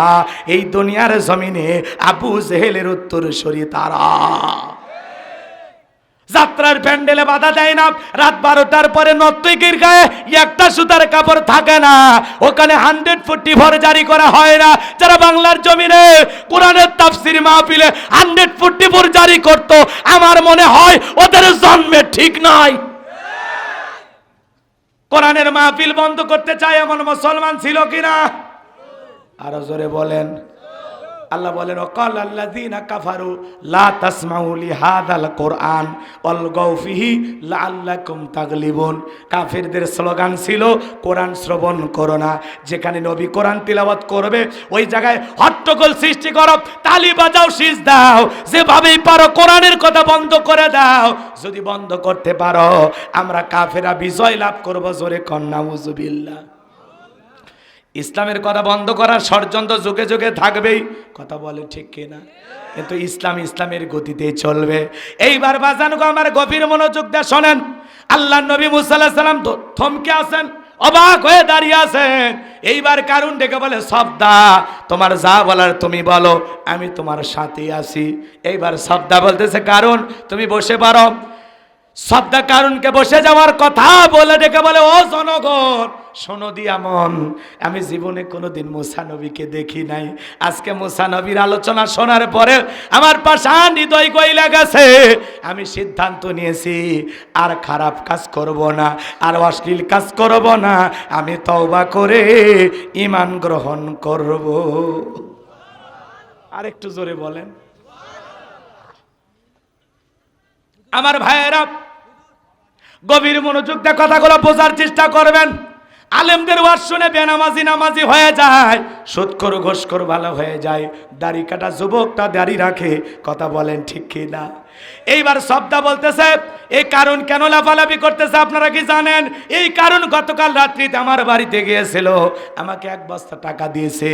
এই দুনিয়ার জমিনে আবু জেহেলের উত্তরসূরি তারা। যাত্রার প্যান্ডেলে বাধা দেয় না, রাত 12টার পরে নর্তকীর গায়ে একটা সুতার কাপড় থাকে না, ওখানে 144 জারি করা হয় না। যারা বাংলার জমিনে কোরআনের তাফসীর মাহফিলে 144 জারি করত, আমার মনে হয় ওদের জন্মে ঠিক নাই। কোরআনের মাহফিল বন্ধ করতে চায় এমন মুসলমান ছিল কিনা? আরো জোরে বলেন। আল্লাহ বলেন ওয়াকাল আল্লাযীনা কাফারু লা তাসমাউ লিহাযাল কুরআন ওয়ালগাউ ফিহি লাআল্লাকুম তাগলিবুন। কাফেরদের স্লোগান ছিল কোরআন শ্রবণ করো না। যেখানে নবী কোরআন তিলাওয়াত করবে ওই জায়গায় হট্টগোল সৃষ্টি করো, তালি বাজাও, শীষ দাও, যেভাবেই পারো কোরআনের কথা বন্ধ করে দাও। যদি বন্ধ করতে পারো আমরা কাফেররা বিজয় লাভ করব। জোরে কন্না উযুবিল্লাহ। ইসলামের কথা বন্ধ করার ষড়যন্ত্র যুগে যুগে থাকবেই, কথা বলে ঠিক কিনা? কিন্তু ইসলামের গতিতে চলবে। এইবার বাজানগো আমার গভীর মনোযোগ দিয়ে শোনেন। আল্লাহর নবী মুসা আলাইহিস সালাম থমকে আছেন, অবাক হয়ে দাঁড়িয়ে আছেন। এইবার কারণ ডেকে বলে সবদা তোমার যা বলার তুমি বলো, আমি তোমার সাথে আছি। এইবার সবদা বলতেছে কারণ তুমি বসে পারো। সবদা কারণকে বসে যাওয়ার কথা বলে ডেকে বলে ও জনগণ শোনো দিয়া মন, আমি জীবনে কোনোদিন মুসা নবীকে দেখি নাই। আজকে মুসা নবীর আলোচনা শোনার পরে আমার পাষাণ হৃদয় গইলা গেছে। আমি সিদ্ধান্ত নিয়েছি আর খারাপ কাজ করব না, আর অশ্লীল কাজ করব না। আমি তওবা করে ঈমান গ্রহণ করব। আর একটু জোরে বলেন। আমার ভাইয়েরা গভীর মনোযোগ দিয়ে কথাগুলো বোঝার চেষ্টা করবেন। আলেমদের ওয়াজ শুনে বেনামাজি নামাজি হয়ে যায়, সুদখোর ঘুষখোর ভালো হয়ে যায়, দাড়ি কাটা যুবকটা দাড়ি রাখে। কথা বলেন ঠিক কি না? এইবার সবদা বলতেছে এই কারণ কেন লাফালাফি করতেছে আপনারা কি জানেন? এই কারণ গতকাল রাত্রিতে আমার বাড়িতে গিয়েছিল, আমাকে 1 বস্তা টাকা দিয়েছে,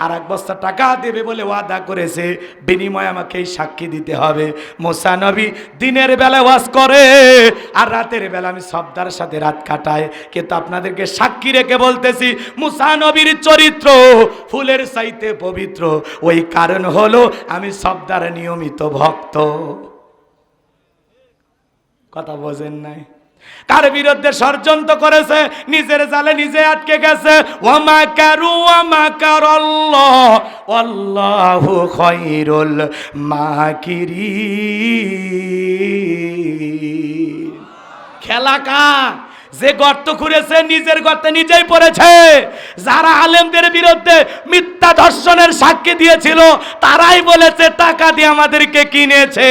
আর 1 বস্তা টাকা দেবে বলে ওয়াদা করেছে, বিনিময়ে আমাকে এই সাক্ষী দিতে হবে। মুসা নবী দিনের বেলা ওয়াজ করে আর রাতের বেলা আমি সবদার সাথে রাত কাটাই। কিন্তু আপনাদেরকে সাক্ষী রেখে বলতেছি মুসা নবীর চরিত্র ফুলের চাইতে পবিত্র। ওই কারণ হলো আমি সবদার নিয়মিত ভক্ত। কথা বোঝেন নাই? কার বিরুদ্ধে ষড়যন্ত্র করেছে, নিজের জালে নিজে আটকে গেছে। ওয়া মাকারু ওয়া মাকারাল্লাহ ওয়াল্লাহু খায়রুল মাকিরিন। খেলা কার? যে গর্ত খুঁড়েছে নিজের গর্তে নিজেই পড়েছে। যারা আলেমদের বিরুদ্ধে মিথ্যা ধর্ষণের সাক্ষী দিয়েছিল তারাই বলেছে টাকা দিয়ে আমাদেরকে কিনেছে।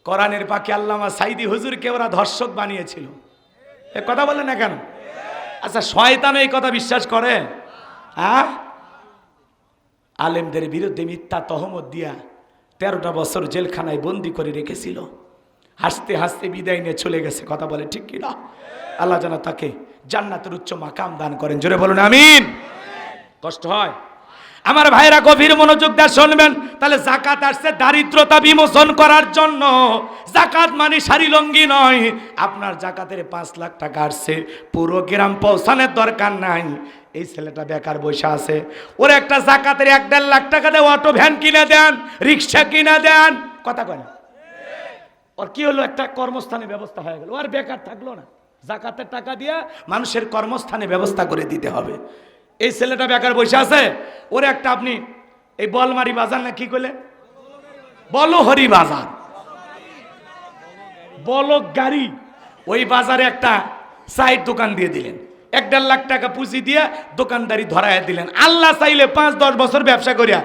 কোরআনের পাখি আল্লামা সাইদি হুজুরকে ওরা ধর্ষক বানিয়েছিল। এ কথা বলে না কেন? আচ্ছা শয়তান এই কথা বিশ্বাস করে? হ্যাঁ, আলেমদের বিরুদ্ধে মিথ্যা তহমত দিয়া 13টা বছর জেলখানায় বন্দি করে রেখেছিল। হাসতে হাসতে বিদায় নিয়ে চলে গেছে। কথা বলে ঠিক কিনা? আল্লাহ যেন তাকে জান্নাতের উচ্চ মাকাম দান করেন। জোরে বলুন আমিন। কষ্ট হয়? আমার ভাইরা গভীর মনোযোগ দিয়ে শুনবেন। তাহলে যাকাত আসছে দারিদ্রতা বিমোচন করার জন্য। যাকাত মানে শাড়ি লঙ্গি নয়। আপনার যাকাতের 5 লাখ টাকা আসছে, পুরো গ্রাম পৌঁছানোর দরকার নাই। এই ছেলেটা বেকার বসে আছে, ওর একটা যাকাতের 1-1.5 লাখ টাকা দিয়ে অটো ভ্যান কিনে দেন, রিক্সা কিনে দেন। কথা কয় না? ওর কি হলো? একটা কর্মস্থানের ব্যবস্থা হয়ে গেল, আর বেকার থাকলো না। যাকাতের টাকা দিয়ে মানুষের কর্মস্থানের ব্যবস্থা করে দিতে হবে। এই ছেলেটা বেকার বসে আছে, ওরে একটা আপনি এই বলমারি বাজার না কি কইলে, বলহরি বাজার, বলক গাড়ি, ওই বাজারে একটা চায়ের দোকান দিয়ে দিলেন, 1.5 লাখ টাকা পুঁজি দিয়ে দোকানদারি ধরাইয়া দিলেন। আল্লাহ চাইলে 5-10 বছর ব্যবসা করিয়া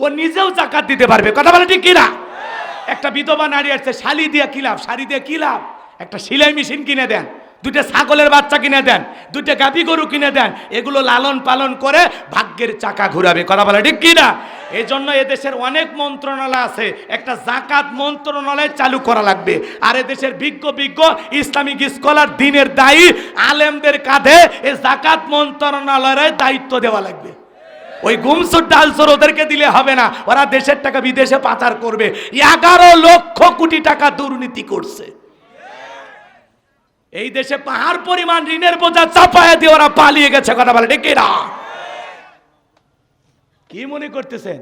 ও নিজেও জাকাত দিতে পারবে। কথা বলে ঠিক কিনা? একটা বিধবা নারী আসছে, শাড়ি দিয়ে কি লাভ, শাড়ি দিয়ে কি লাভ? একটা সেলাই মেশিন কিনে দেন, 2টা ছাগলের বাচ্চা কিনে দেন, 2টা গাভী গরু কিনে দেন, এগুলো লালন পালন করে ভাগ্যের চাকা ঘুরাবে। কথা বলে ঠিক কিনা? এই জন্য এদেশের অনেক মন্ত্রণালয় আছে, একটা জাকাত মন্ত্রণালয় চালু করা লাগবে। আর এদেশের বিজ্ঞ ইসলামিক স্কলার, দিনের দায়ী আলেমদের কাঁধে এই জাকাত মন্ত্রণালয়ের দায়িত্ব দেওয়া লাগবে। ওই গুমসুর ডালসুর ওদেরকে দিলে হবে না, ওরা দেশের টাকা বিদেশে পাচার করবে। 11 লক্ষ কোটি টাকা দুর্নীতি করছে। এই দেশে পাহাড় পরিমাণ ঋণের বোঝা চাপায় দিয়ে ওরা পালিয়ে গেছে। কথা বলে ঠিক না? কি মনে করতেছেন?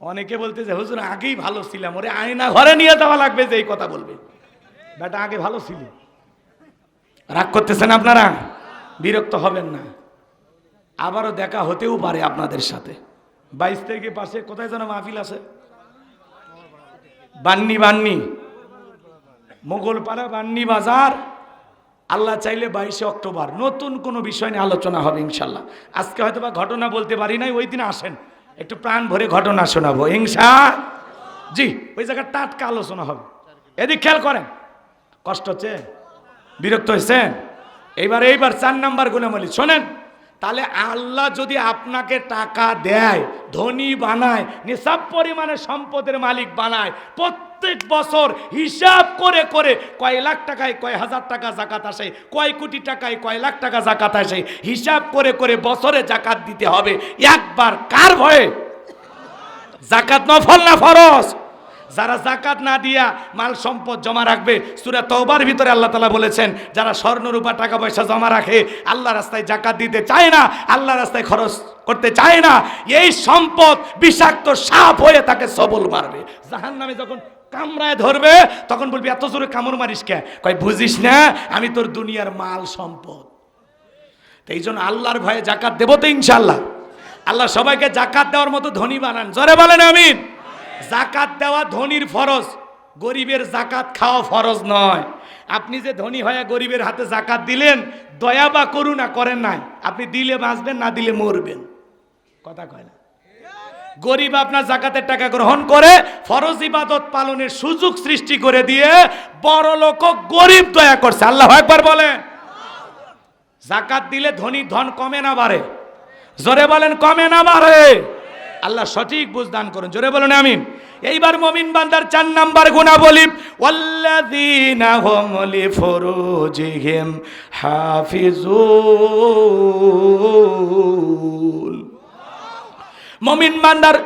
অনেকে বলতেছে হুজুর আগেই ভালো ছিলাম, ওরে আয়না ঘরে নিয়ে যাওয়া লাগবে যে এই কথা বলবে। বেটা আগে ভালো ছিল। রাগ করতেছেন আপনারা? বিরক্ত হবেন না, আবারও দেখা হতেও পারে আপনাদের সাথে। 22 তারিখে পাশে কোথায় যেন মাহফিল আছে, বান্নি মোগলপাড়া বান্নি বাজার। আল্লাহ চাইলে 22 অক্টোবর নতুন কোনো বিষয় নিয়ে আলোচনা হবে ইনশাল্লাহ। আজকে হয়তো বা ঘটনা বলতে পারি নাই, ওই দিন আসেন, একটু প্রাণ ভরে ঘটনা শোনাবো জি। ওই জায়গায় টাটকা আলোচনা হবে। এদিক খেয়াল করেন। কষ্ট হচ্ছে? বিরক্ত হয়েছেন? এইবার 4 নাম্বার গুণাবলী শোনেন। তাহলে আল্লাহ যদি আপনাকে টাকা দেয়, ধনী বানায়, নিসাব পরিমাণে সম্পদের মালিক বানায়, প্রত্যেক বছর হিসাব করে করে কয় লাখ টাকায় কয় হাজার টাকা জাকাত আসে, কয় কোটি টাকায় কয় লাখ টাকা জাকাত আসে, হিসাব করে করে বছরে জাকাত দিতে হবে। একবার কার ভয়ে? জাকাত নফল না ফরজ? যারা জাকাত না দিয়া মাল সম্পদ জমা রাখবে, সূরা তওবার ভিতরে আল্লাহ তাআলা বলেছেন, যারা স্বর্ণ রূপা টাকা পয়সা জমা রাখে, আল্লাহর রাস্তায় জাকাত দিতে চায় না, আল্লাহর রাস্তায় খরচ করতে চায় না, এই সম্পদ বিষাক্ত সাপ হয়ে তাকে সবল মারবে। জাহান্নামে যখন কামড়ায় ধরবে তখন বলবি এত জোরে কামড় মারিস কে? কয় বুঝিস না আমি তোর দুনিয়ার মাল সম্পদ। তো এই জন্য আল্লাহর ভয়ে জাকাত দেবো তো ইনশাআল্লাহ। আল্লাহ সবাইকে জাকাত দেওয়ার মতো ধনী বানান। জোরে বলেন আমিন। জাকাত দেওয়া ধনীর ফরজ, গরিবের জাকাত খাওয়া ফরজ নয়। আপনি যে ধনী হয়ে গরিবের হাতে জাকাত দিলেন, দয়া বা করুণা করেন নাই। আপনি দিলে বাঁচবেন, না দিলে মরবেন। কথা কয় না? গরিব আপনার জাকাতের টাকা গ্রহণ করে ফরজ ইবাদত পালনের সুযোগ সৃষ্টি করে দিয়ে বড় লোক গরিব দয়া করছে। আল্লাহু আকবার বলেন। জাকাত দিলে ধনী ধন কমে না বাড়ে? জোরে বলেন কমে না বাড়ে? আল্লাহ সঠিক বুঝদান করুন। জোরে বলুন আমিন। এইবার মুমিন বান্দার 4 নাম্বার গুণাবলী, ওয়াল্লাযীনা হুম লিফুরুজিহিম হাফিজুন। মুমিন বান্দার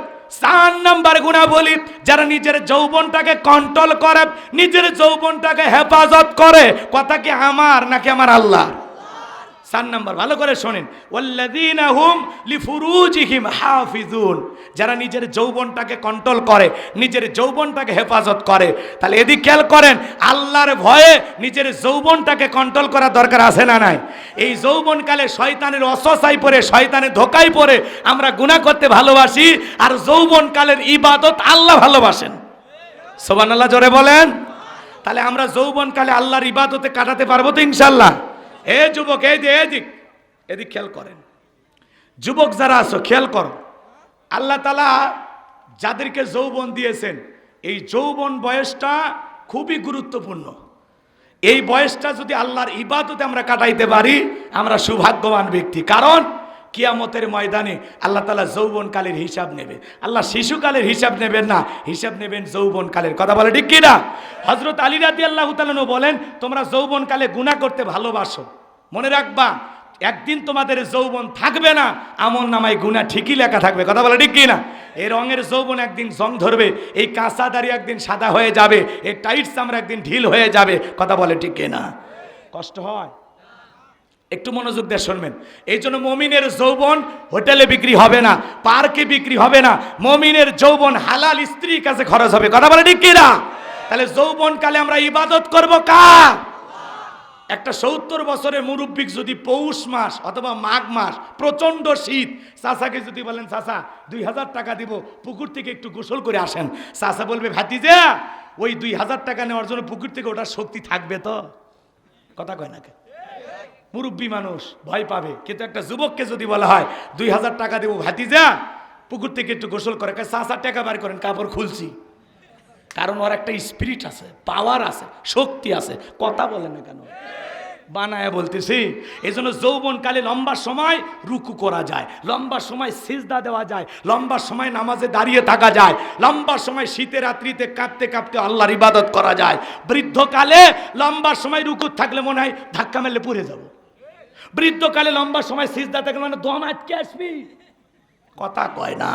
4 নাম্বার গুণাবলী, যারা নিজের যৌবনটাকে কন্ট্রোল করে, নিজের যৌবনটাকে হেফাজত করে। কথা কি আমার নাকি আমার আল্লাহ? 4 নাম্বার ভালো করে শোনেন, ওয়াল্লাযীনা হুম লিফুরুজিহিম হাফিজুন। যারা নিজের যৌবনটাকে কন্ট্রোল করে, নিজের যৌবনটাকে হেফাজত করে। তাহলে এদিক খেয়াল করেন, আল্লাহর ভয়ে নিজের যৌবনটাকে কন্ট্রোল করা দরকার আছে না নাই? এই যৌবনকালে শয়তানের অসসায় পড়ে, শয়তানের ধোকায় পড়ে আমরা গুনাহ করতে ভালোবাসি, আর যৌবনকালের ইবাদত আল্লাহ ভালোবাসেন। সুবহানাল্লাহ জোরে বলেন। তাহলে আমরা যৌবনকালে আল্লাহর ইবাদতে কাটাতে পারবো তো ইনশাআল্লাহ? এ যুবক, এদিক খেয়াল করেন। যুবক যারা আছো খেয়াল করো, আল্লাহ তাআলা যাদেরকে যৌবন দিয়েছেন, এই যৌবন বয়সটা খুবই গুরুত্বপূর্ণ। এই বয়সটা যদি আল্লাহর ইবাদতে আমরা কাটাইতে পারি, আমরা সৌভাগ্যবান ব্যক্তি। কারণ কিয়ামতের ময়দানে আল্লাহ তাআলা যৌবনকালের হিসাব নেবে। আল্লাহ শিশুকালের হিসাব নেবেন না, হিসাব নেবেন যৌবনকালের। কথা বলে ঠিক কিনা? হযরত আলী রাদিয়াল্লাহু তাআলা বলেন, তোমরা যৌবনকালে গুনাহ করতে ভালোবাসো, মনে রাখবা একদিন তোমাদের যৌবন থাকবে না, আমলনামায় গুনাহ ঠিকই লেখা থাকবে। কথা বলে ঠিক কিনা? এই রঙের যৌবন একদিন জং ধরবে, এই কাঁচা দাড়ি একদিন সাদা হয়ে যাবে, এই টাইট চামড়া একদিন ঢিল হয়ে যাবে। কথা বলে ঠিক কিনা? কষ্ট হয়? একটু মনোযোগ দিয়ে শুনবেন। এই জন্য মুমিনের যৌবন হোটেলে বিক্রি হবে না, পার্কে বিক্রি হবে না। মুমিনের যৌবন হালাল স্ত্রীর কাছে খরচ হবে। কথা বলে ঠিক কিনা? তাহলে যৌবনকালে আমরা ইবাদত করব কার? একটা 70 বছরের মুরব্বিক যদি পৌষ মাস অথবা মাঘ মাস প্রচন্ড শীত, চাচাকে যদি বলেন চাচা 2000 টাকা দিব, পুকুর থেকে একটু গোসল করে আসেন, চাচা বলবে ভাতিজা ওই 2000 টাকা নেওয়ার জন্য পুকুর থেকে ওঠার শক্তি থাকবে তো? কথা কয় নাকি? মুরব্বী মানুষ ভয় পাবে, কিন্তু একটা যুবককে যদি বলা হয় 2000 টাকা দেবো ভাতিজা পুকুর থেকে একটু গোসল করে, 7 টাকা বার করেন, কাপড় খুলছি। কারণ ওর একটা স্পিরিট আছে, পাওয়ার আছে, শক্তি আছে। কথা বলে না কেন? বানায় বলতেছি। এই জন্য যৌবনকালে লম্বা সময় রুকু করা যায়, লম্বা সময় সিজদা দেওয়া যায়, লম্বা সময় নামাজে দাঁড়িয়ে থাকা যায়, লম্বা সময় শীতে রাত্রিতে কাঁপতে কাঁপতে আল্লাহর ইবাদত করা যায়। বৃদ্ধকালে লম্বা সময় রুকু থাকলে মনে হয় ধাক্কা মেরলে পড়ে যাব। বৃদ্ধকালে লম্বা সময় সিজদা থাকলে মানে দম আটকে আসবি। কথা কয় না।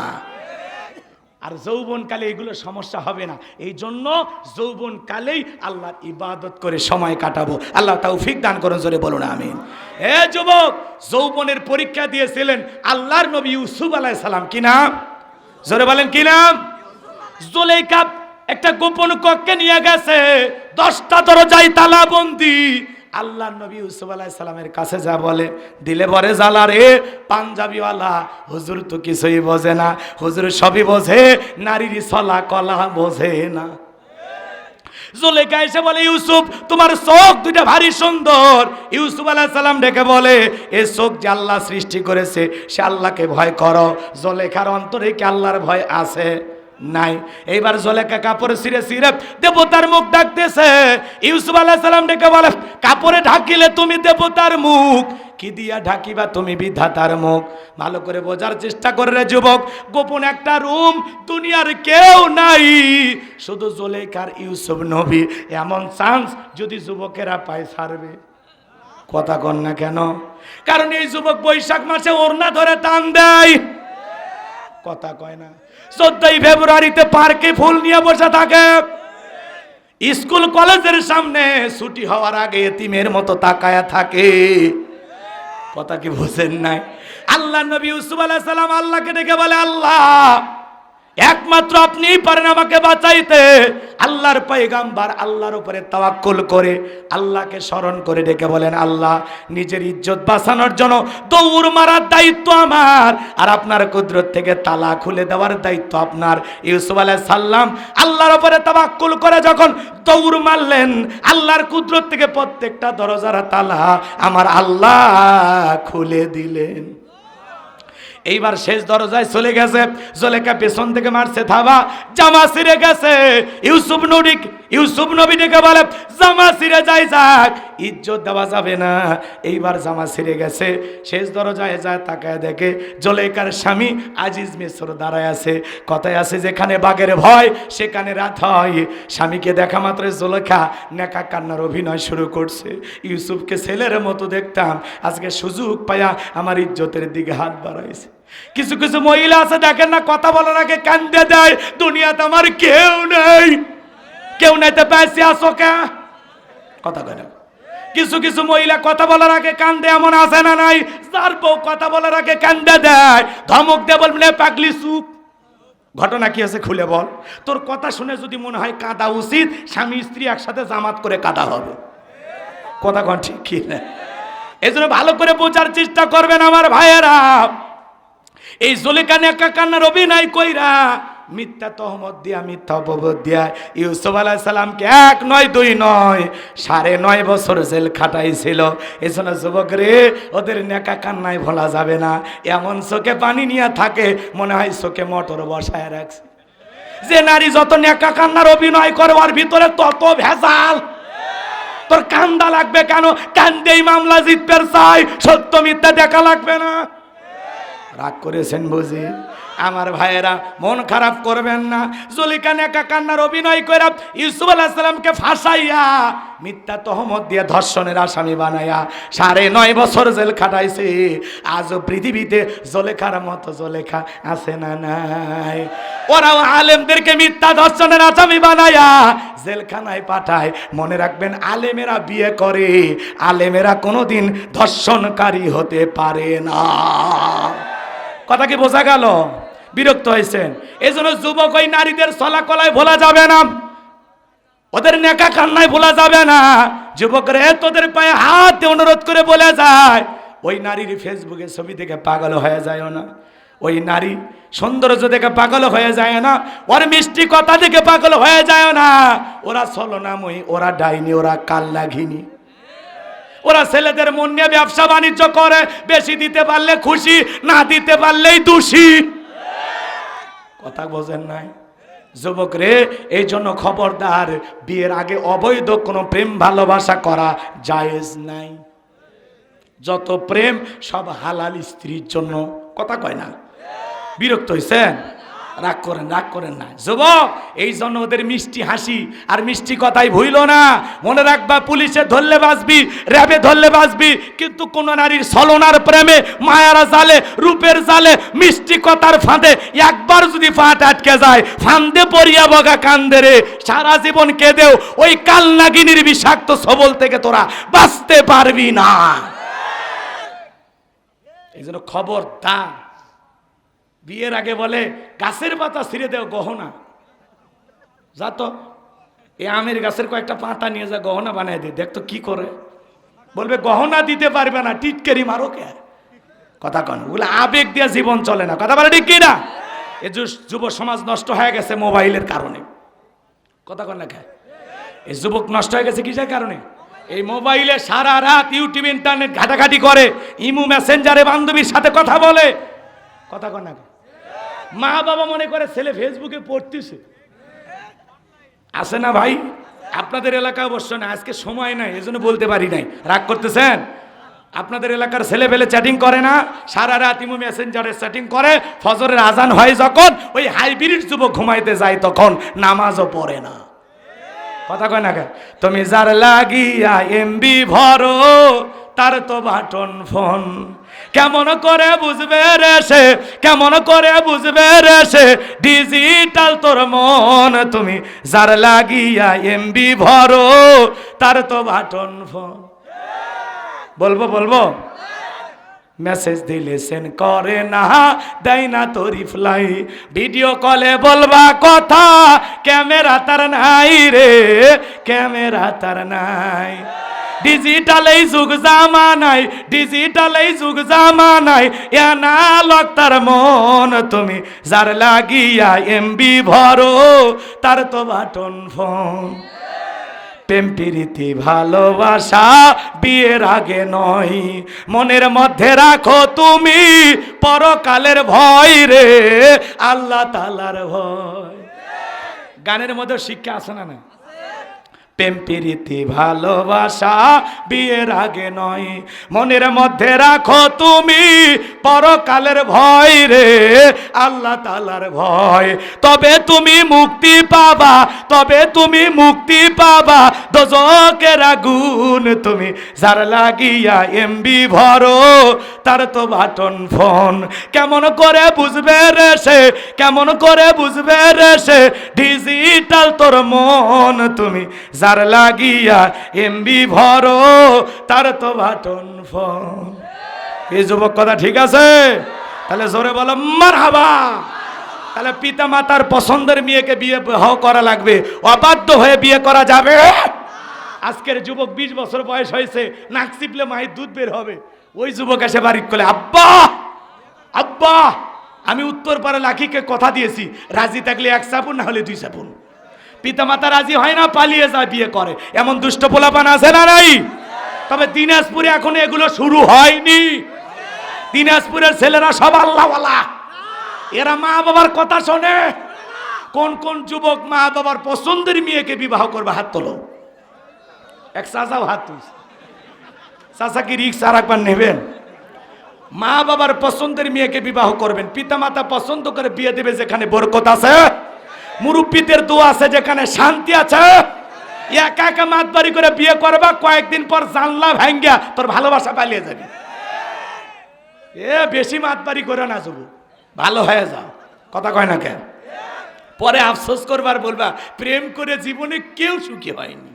আর যৌবনকালে এগুলো সমস্যা হবে না। এই জন্য যৌবনকালেই আল্লাহর ইবাদত করে সময় কাটাবো। আল্লাহ তৌফিক দান করুন, জোরে বলুন আমিন। এ যুবক, যৌবনের পরীক্ষা দিয়েছিলেন আল্লাহর নবী ইউসুফ আলাইহিস সালাম। কি নাম? জোরে বলেন কি নাম? জুলেখা একটা গোপন কক্ষে নিয়ে গেছে, 10টা দরজায় তালাবন্দি। আল্লাহ নবী ইউসুফ আলাইহিস সালামের কাছে যা বলে, দিলে বরে জ্বালা রে পাঞ্জাবিওয়ালা, হুজুর তো কিছুই বোঝে না, হুজুর সবই বোঝে, নারীর চলা কলা বোঝে না। জুলেখা এসে বলে, ইউসুফ তোমার চোখ দুইটা ভারী সুন্দর। ইউসুফ আলাইহিস সালাম ডেকে বলে, এই চোখ যে আল্লাহ সৃষ্টি করেছে, সে আল্লাহকে ভয় করো। জুলেখার অন্তরে কি আল্লাহর ভয় আছে? নাই। এইবার জুলেখা কাপড়ে ছিঁড়ে ছিঁড়ে দেবতার মুখ ডাকতেছে। ইউসুফ আলাইহিস সালাম ডেকে বলে, কাপড়ে ঢাকিলে তুমি দেবতার মুখ, কি দিয়া ঢাকিবা তুমি বিধাতার মুখ? ভালো করে বোঝার চেষ্টা করে রে যুবক, গোপন একটা রুম, দুনিয়ার কেউ নাই, শুধু জুলেখার ইউসুফ নবী। এমন চান্স যদি যুবকেরা পায় ছাড়বে? কথা কন না কেন? কারণ এই যুবক বৈশাখ মাসে ওড়না ধরে টান দেয়। কথা কয় না? 14ই ফেব্রুয়ারিতে পার্কে ফুল নিয়ে বসে থাকে, স্কুল কলেজের সামনে ছুটি হওয়ার আগে এতিমের মতো তাকায়া থাকে। কথা কি বুঝেন নাই? আল্লাহ নবী ইউসুফ আলাইহিস সালাম আল্লাহকে ডেকে বলে, আল্লাহ একমাত্র আপনিই পারেন আমাকে বাঁচাইতে। আল্লাহর পয়গাম্বার আল্লাহর উপরে তাওয়াক্কুল করে আল্লাহকে স্মরণ করে ডেকে বলেন, আল্লাহ নিজের ইজ্জত বাঁচানোর জন্য দৌড় মারার দায়িত্ব আমার, আর আপনার কুদরত থেকে তালা খুলে দেওয়ার দায়িত্ব আপনার। ইউসুফ আলাইহিস সালাম আল্লাহর উপরে তাওয়াক্কুল করে যখন দৌড় মারলেন, আল্লাহর কুদরত থেকে প্রত্যেকটা দরজার তালা আমার আল্লাহ খুলে দিলেন। এইবার শেষ দরজায় চলে গেছে, জুলেখা পেছন থেকে মারছে থাবা, জামা ছিঁড়ে গেছে। ইউসুফ নবী ডেকে বলে, জামা ছিঁড়ে যাই যাক, ইজ্জত দেওয়া যাবে না। এইবার জামা ছিঁড়ে গেছে, শেষ দরজায় যায় তাকায় দেখে জুলেখার স্বামী আজিজ মিসর দাঁড়ায় আছে। কথায় আছে, যেখানে বাঘের ভয় সেখানে রাত হয়। স্বামীকে দেখা মাত্র জুলেখা নেকা কান্নার অভিনয় শুরু করছে। ইউসুফকে ছেলের মতো দেখতাম, আজকে সুযোগ পায়া আমার ইজ্জতের দিকে হাত বাড়াইছে। কিছু কিছু মহিলা আছে দেখেন না, কথা বলার আগে কান্দে দেয়, দুনিয়াতে আমার কেউ নেই। কেউ নাইতে পাইছি আসো কে? কথা কয় না। কিছু কিছু মহিলা কথা বলার আগে কান্দে, এমন আছে না নাই? যার বউ কথা বলার আগে কান্দে দেয়, ধমক দিয়ে বলবে পাগলি চুপ। ঘটনা কি আছে খুলে বল। তোর কথা শুনে যদি মনে হয় কাঁদা উচিত, স্বামী স্ত্রী একসাথে জামাত করে কাঁদা হবে। কথা কন ঠিক কি না? এই জন্য ভালো করে বোঝার চেষ্টা করবেন আমার ভাইয়েরা। এই জুলেখা নেকা কান্নার অভিনয় কইরা মিথ্যা তহমত দিয়া, মিথ্যা অপবাদ দিয়া ইউসুফ আলাইহিস সালামকে 1 নয় 2 নয় 9.5 বছর জেল খাটাইছিল। এজন্য যুবক রে, ওদের নেকা কান্নায় ভোলা যাবে না। এমন চোখে পানি নিয়ে থাকে মনে হয় চোখে মোটর বসায় রাখছে। যে নারী যত নেকা কান্নার অভিনয় করে ওর ভিতরে তত ভেজাল। তোর কান্দা লাগবে কেন? কান্দেই মামলা জিততে চাই, সত্য মিথ্যা দেখা লাগবে না। রাগ করেছেন বুঝি? আমার ভাইয়েরা মন খারাপ করবেন না। জুলেখা নেকা কান্নার অভিনয় করে ইউসুফ আলাইহিস সালামকে ফাঁসাইয়া মিথ্যা তহমত দিয়ে ধর্ষণের আসামি বানাইয়া 9.5 বছর জেল খাটাইছে। আজও পৃথিবীতে জুলেখার মতো জুলেখা আছে না নাই? ওরাও আলেমদেরকে মিথ্যা ধর্ষণের আসামি বানাইয়া জেলখানায় পাঠায়। মনে রাখবেন, আলেমেরা বিয়ে করে, আলেমেরা কোনোদিন ধর্ষণকারী হতে পারে না। কথা কি বোঝা গেল? বিরক্ত হয়েছেন? এই জন্য যুবক ওই নারীদের চলাকলায় ভোলা যাবে না, ওদের নেকা কান্নায় ভোলা যাবে না। যুবকরা তোদের পায়ে হাত অনুরোধ করে বলে যায়, ওই নারীর ফেসবুকে ছবি দেখে পাগল হয়ে যায় না, ওই নারী সৌন্দর্য দেখে পাগল হয়ে যায় না, ওর মিষ্টি কথা দেখে পাগল হয়ে যায় না। ওরা ছলনাময়ী, ওরা ডাইনি, ওরা কাল্লাঘিনী। ওরা ছেলেদের মন নিয়ে ব্যবসা বাণিজ্য করে, বেশি দিতে পারলে খুশি, না দিতে পারলেই দোষী। কথা বোঝেন নাই যুবক রে? এই জন্য খবরদার, বিয়ের আগে অবৈধ কোনো প্রেম ভালোবাসা করা জায়েজ নাই। যত প্রেম সব হালাল স্ত্রীর জন্য। কথা কয় না? বিরক্ত হইছেন? রাগ করেন না যুবক। এই জন্য ওদের মিষ্টি হাসি আর মিষ্টি কথাই ভুইল না। মনে রাখবা, পুলিশে ধরলে বাঁচবি, র্যাবে ধরলে বাঁচবি, কিন্তু কোন নারীর ছলনার প্রেমে, মায়ারা জালে, রূপের জালে, মিষ্টি কথার ফাঁদে একবার যদি ফাঁট আটকে যায়, ফান্দে পড়িয়া বগা কান্দে রে, সারা জীবন কেঁদেও ওই কালনাগিনীর বিষাক্ত সবল থেকে তোরা বাঁচতে পারবি না। এই জন্য খবরদার, বিয়ের আগে বলে গাছের পাতা ছিঁড়ে দেও গহনা, যা তো এই আমের গাছের কয়েকটা পাতা নিয়ে যা গহনা বানাই দে, দেখতো কি করে। বলবে গহনা দিতে পারবে না, টিটকারি মারো কে। কথা কন, ওগুলো আবেগ দিয়ে জীবন চলে না। কথা বলে ঠিক কি না? এই যুব সমাজ নষ্ট হয়ে গেছে মোবাইলের কারণে। কথা কন না কে? এই যুবক নষ্ট হয়ে গেছে কিসের কারণে? এই মোবাইলে সারা রাত ইউটিউব ইন্টারনেট ঘাটাঘাটি করে, ইমু মেসেঞ্জারে বান্ধবীর সাথে কথা বলে। কথা কন না? মা বাবা মনে করে ছেলে ফেসবুকে পড়তেছে। আছে না ভাই? আপনাদের এলাকা অবশ্য না, আজকে সময় নাই এজন্য বলতে পারি নাই, রাগ করতেছেন? আপনাদের এলাকার ছেলে পেলে চ্যাটিং করে না? সারা রাত ইমো মেসেঞ্জারে চ্যাটিং করে, ফজরের আজান হয় যখন, ওই হাইব্রিড যুবক ঘুমাইতে যায় তখন নামাজও পড়ে না। কথা কয় না? তুমি যার লাগিয়া এমবি ভরো, তার তো বাটন ফোন। কেমন করে বুঝবে রে সে, কেমন করে বুঝবে রে সে, ডিজিটাল তোর মন। তুমি যার লাগিয়া এমবি ভরো, তার তো বাটন ফোন। বলবো মেসেজ দিলে সেন্ড করে না, দেয় না তো রিপ্লাই। ভিডিও কলে বলবা কথা, ক্যামেরা তার নাই রে, ক্যামেরা তার নাই। ডিজিটাল এই যুগ জামানায়, ডিজিটাল এই যুগ জামানায়, অ্যানালগ তার মন। তুমি যার লাগিয়া এমবি ভরো, তার তো বাটন ফোন। প্রেম প্রীতি ভালোবাসা বিয়ের আগে নয়, মনের মধ্যে রাখো তুমি পরকালের ভয় রে, আল্লাহ তাআলার ভয়। গানের মধ্যে শিক্ষা আছে না? প্রেম প্রীতি ভালোবাসা বিয়ের আগে নয়, মনের মধ্যে রাখো তুমি পরকালের ভয় রে, আল্লাহ তাআলার ভয়। তবে তুমি মুক্তি পাবা, তবে তুমি মুক্তি পাবা দোজখের আগুন। তুমি যার লাগিয়া এমবি ভরো, তার তো বাটন ফোন। কেমন করে বুঝবে রে সে, কেমন করে বুঝবে রে সে, ডিজিটাল তোর মন। তুমি যার লাগিয়া এমবি ভরো, তার তো বাটন ফোন। এই যুবক কথা ঠিক আছে? তাহলে জোরে বলো মারহাবা। তাহলে পিতা মাতার পছন্দের মেয়েকে বিয়ে করা লাগবে, অবাধ্য হয়ে বিয়ে করা যাবে। আজকের যুবক 20 বছর বয়স হয়েছে, নাক চিপলে মায়ের দুধ বের হবে, ওই যুবক এসে বাড়ি করলে আব্বা আব্বা, আমি উত্তরপাড়া লাখিকে কথা দিয়েছি, রাজি থাকলে 1 চাপুন, না হলে 2 চাপুন। পিতা মাতা রাজি হয় না, পালিয়ে যায় বিয়ে করে। এমন দুষ্ট পোলাপান আছে না নাই? তবে দিনাজপুরে এখন এগুলো শুরু হয়নি। দিনাজপুরের ছেলেরা সব আল্লাহওয়ালা, এরা মা বাবার কথা শোনে। কোন কোন যুবক মা বাবার পছন্দের মেয়েকে বিবাহ করবে? হাত তোলো। এক চাচাও হাত তুলছে। চাচা কি রিক্স আর একবার নেবেন? মা বাবার পছন্দের মেয়েকে বিবাহ করবেন, পিতা মাতা পছন্দ করে বিয়ে দেবে যেখানে বরকত আছে, মুরব্বীদের দোয়া আছে যেখানে শান্তি আছে। একা একা মাতবাড়ি করে বিয়ে করবা, কয়েকদিন পর জানলা ভাঙ্গিয়া তোর ভালোবাসা পালিয়ে যাবে। বেশি মাতবাড়ি করে না যুবক, ভালো হয়ে যাও। কথা কয় না কেন? পরে আফসোস করবার বলবা প্রেম করে জীবনে কেউ সুখী হয়নি।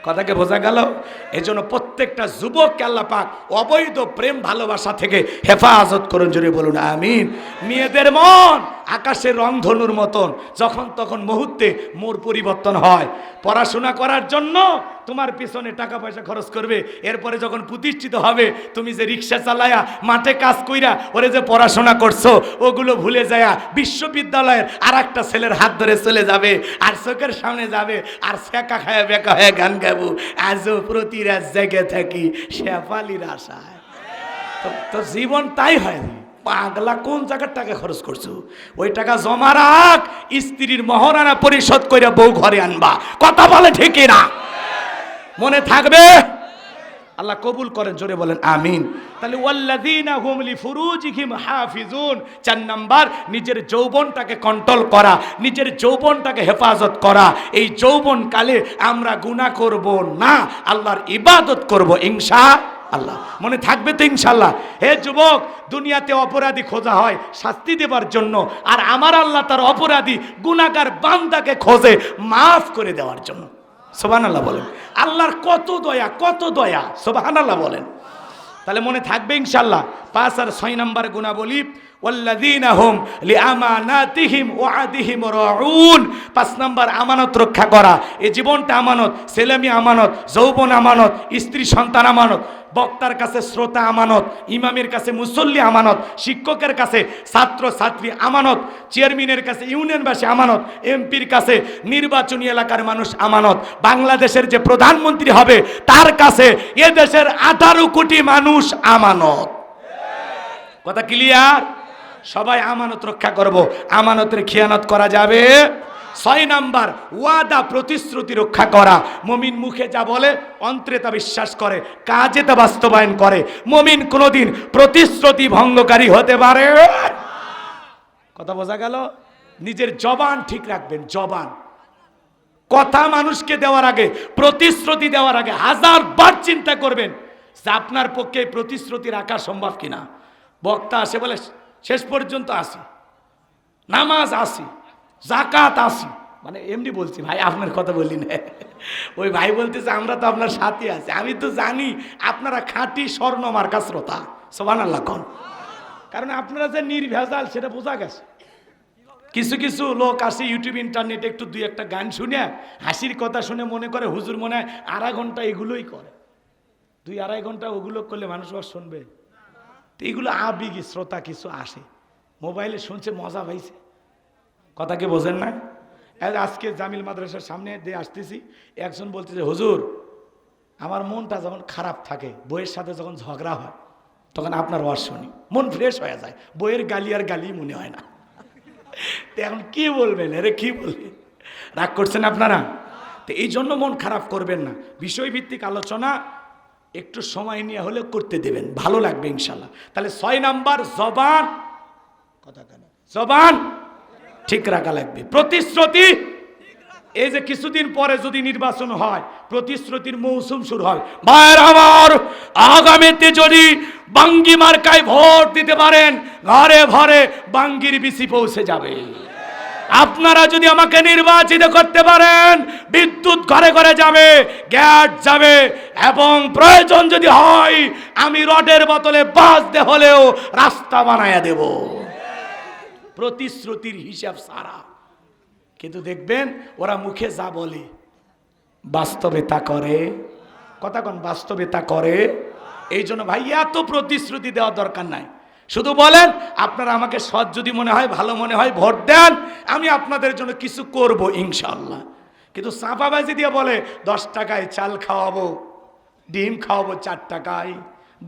কথাকে বোঝা গেল? এই জন্য প্রত্যেকটা যুবককে আল্লাহ পাক অবৈধ প্রেম ভালোবাসা থেকে হেফাজত করুন। জোরে বলুন আমিন। মেয়েদের মন আকাশের রংধনুর মতন, যখন তখন মুহূর্তে মোর পরিবর্তন হয়। পড়াশোনা করার জন্য তোমার পিছনে টাকা পয়সা খরচ করবে, এরপরে যখন প্রতিষ্ঠিত হবে, তুমি যে রিক্সা চালায়া মাঠে কাজ কইরা ওরে যে পড়াশোনা করছো ওগুলো ভুলে যায়া বিশ্ববিদ্যালয়ের আর একটা ছেলের হাত ধরে চলে যাবে, আর চোখের সামনে যাবে, আর শেখা খায়া বেকা হয়ে গান গাবো, আজও প্রতি রাত জেগে থাকি শেফালির আশায়। তো জীবন তাই হয়। পাগলা কোন জায়গার টাকা খরচ করছো? ওই টাকা জমা রাখ, স্ত্রীর মহারানা পরিশোধ করে বউ ঘরে আনবা। কথা বলে ঠিক না? মনে থাকবে? আল্লাহ কবুল করেন, জোরে বলেন আমিন। তাহলে ওয়াল্লাযীনা হুম লিফুরুজিহিম হাফিজুন, 4 নাম্বার নিজের যৌবনটাকে কন্ট্রোল করা, নিজের যৌবনটাকে হেফাজত করা। এই যৌবন কালে আমরা গুনাহ করব না, আল্লাহর ইবাদত করব ইনশাআল্লাহ। মনে থাকবে তো ইনশাআল্লাহ? হে যুবক, দুনিয়াতে অপরাধী খোঁজা হয় শাস্তি দেবার জন্য, আর আমার আল্লাহ তার অপরাধী গুনাহগার বান্দাকে খোঁজে মাফ করে দেওয়ার জন্য। সুবহানাল্লাহ বলেন। আল্লাহর কত দয়া, কত দয়া, সুবহানাল্লাহ বলেন। তাহলে মনে থাকবে ইনশাআল্লাহ। 5 আর 6 নাম্বার গুণাবলী, ওয়াল্লাযীনা হুম লিআমানাতিহিম ওয়া'দিহিম রাউন। 5 নাম্বার আমানত রক্ষা করা। এই জীবনটা আমানত, ছেলেমেয়ে আমানত, যৌবন আমানত, স্ত্রী সন্তান আমানত, বক্তার কাছে শ্রোতা আমানত, ইমামের কাছে মুসল্লি আমানত, শিক্ষকের কাছে ছাত্র ছাত্রী আমানত, চেয়ারম্যানের কাছে ইউনিয়নবাসী আমানত, এমপির কাছে নির্বাচনী এলাকার মানুষ আমানত, বাংলাদেশের যে প্রধানমন্ত্রী হবে তার কাছে এ দেশের 18 কোটি মানুষ আমানত। কথা ক্লিয়ার? সবাই আমানত রক্ষা করব, আমানতের খেয়ানত করা যাবে। 6 নাম্বার ওয়াদা প্রতিশ্রুতি রক্ষা করা। মুমিন মুখে যা বলে অন্তরে তা বিশ্বাস করে, কাজে তা বাস্তবায়ন করে। মুমিন কোনোদিন প্রতিশ্রুতি ভঙ্গকারী হতে পারে। কথা বোঝা গেল? নিজের জবান ঠিক রাখবেন। জবান, কথা মানুষকে দেওয়ার আগে, প্রতিশ্রুতি দেওয়ার আগে 1000 বার চিন্তা করবেন যে আপনার পক্ষে প্রতিশ্রুতি রাখা সম্ভব কিনা। বক্তা আসে বলে শেষ পর্যন্ত আসি, নামাজ আসি, জাকাত আসি, মানে এমনি বলছি ভাই, আপনার কথা বলি না। ওই ভাই বলতেছে আমরা তো আপনার সাথে আছি। আমি তো জানি আপনারা খাঁটি স্বর্ণ মার্কা শ্রোতা। সুবহানাল্লাহ কোন? কারণ আপনারা যে নির্ভেজাল সেটা বোঝা গেছে। কিছু কিছু লোক আসে ইউটিউব ইন্টারনেটে একটু 2-1টা গান শুনে হাসির কথা শুনে মনে করে হুজুর মনে হয় 2.5 ঘন্টা এগুলোই করে। 2-2.5 ঘন্টা ওগুলো করলে মানুষ আর শুনবে? তো এগুলো আবেগী শ্রোতা কিছু আসে, মোবাইলে শুনছে, মজা পাইছে। কথা কি বোঝেন না? আজকে জামিল মাদ্রাসার সামনে দিয়ে আসতেছি, একজন বলতেছে হুজুর আমার মনটা যখন খারাপ থাকে, বইয়ের সাথে যখন ঝগড়া হয়, তখন আপনার ওয়াজ শুনি, মন ফ্রেশ হয়ে যায়। বইয়ের গালি আর গালি মনে হয় না। তো এখন কি বলবেন? আরে কি বলবেন? রাগ করছেন আপনারা? তো এই জন্য মন খারাপ করবেন না। বিষয়ভিত্তিক আলোচনা একটু সময় নিয়ে হলে করতে দেবেন, ভালো লাগবে ইনশাল্লাহ। তাহলে 6 নাম্বার জবান, কথা কেন, জবান ঠিক রাখা লাগবে। প্রতিশ্রুতি, এই যে কিছুদিন পরে যদি নির্বাচন হয়, প্রতিশ্রুতির মৌসুম শুরু হয়। ভাইয়ের আমার, আগামীতে যদি বাঙ্গি মার্কায় ভোট দিতে পারেন, ঘরে ঘরে বাঙ্গির বিসি পৌঁছে যাবে। আপনারা যদি আমাকে নির্বাচিত করতে পারেন, বিদ্যুৎ ঘরে ঘরে যাবে, গ্যাস যাবে, এবং প্রয়োজন যদি হয় আমি রডের বোতলে বাঁচতে হলেও রাস্তা বানায়া দেব। প্রতিশ্রুতির হিসাব সারা। কিন্তু দেখবেন ওরা মুখে যা বলে বাস্তবে তা করে। কথা কোন? বাস্তবে তা করে। এই জন্য ভাই এত প্রতিশ্রুতি দেওয়ার দরকার নাই। শুধু বলেন আপনারা আমাকে সৎ যদি মনে হয়, ভালো মনে হয়, ভোট দেন, আমি আপনাদের জন্য কিছু করব ইনশাআল্লাহ। কিন্তু চাপাবাজি দিয়ে বলে 10 টাকায় চাল খাওয়াবো, ডিম খাওয়াবো 4 টাকায়,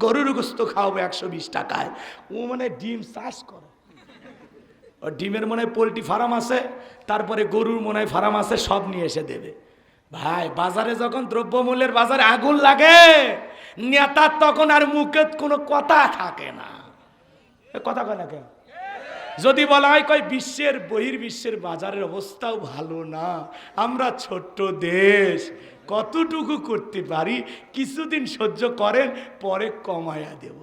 গরুর গোস্ত খাওয়াবো 120 টাকায়। ও মানে ডিম চাষ করে, ডিমের মনে হয় পোলট্রি ফার্ম আছে, তারপরে গরুর মনে হয় ফার্ম আছে, সব নিয়ে এসে দেবে। ভাই বাজারে যখন দ্রব্যমূল্যের বাজারে আগুন লাগে, নেতার তখন আর মুখে কোনো কথা থাকে না। কথা কয় না কেন? যদি বলা হয় কয় বিশ্বের বহির্বিশ্বের বাজারের অবস্থাও ভালো না, আমরা ছোট্ট দেশ, কতটুকু করতে পারি, কিছুদিন সহ্য করেন, পরে কমায়া দেব।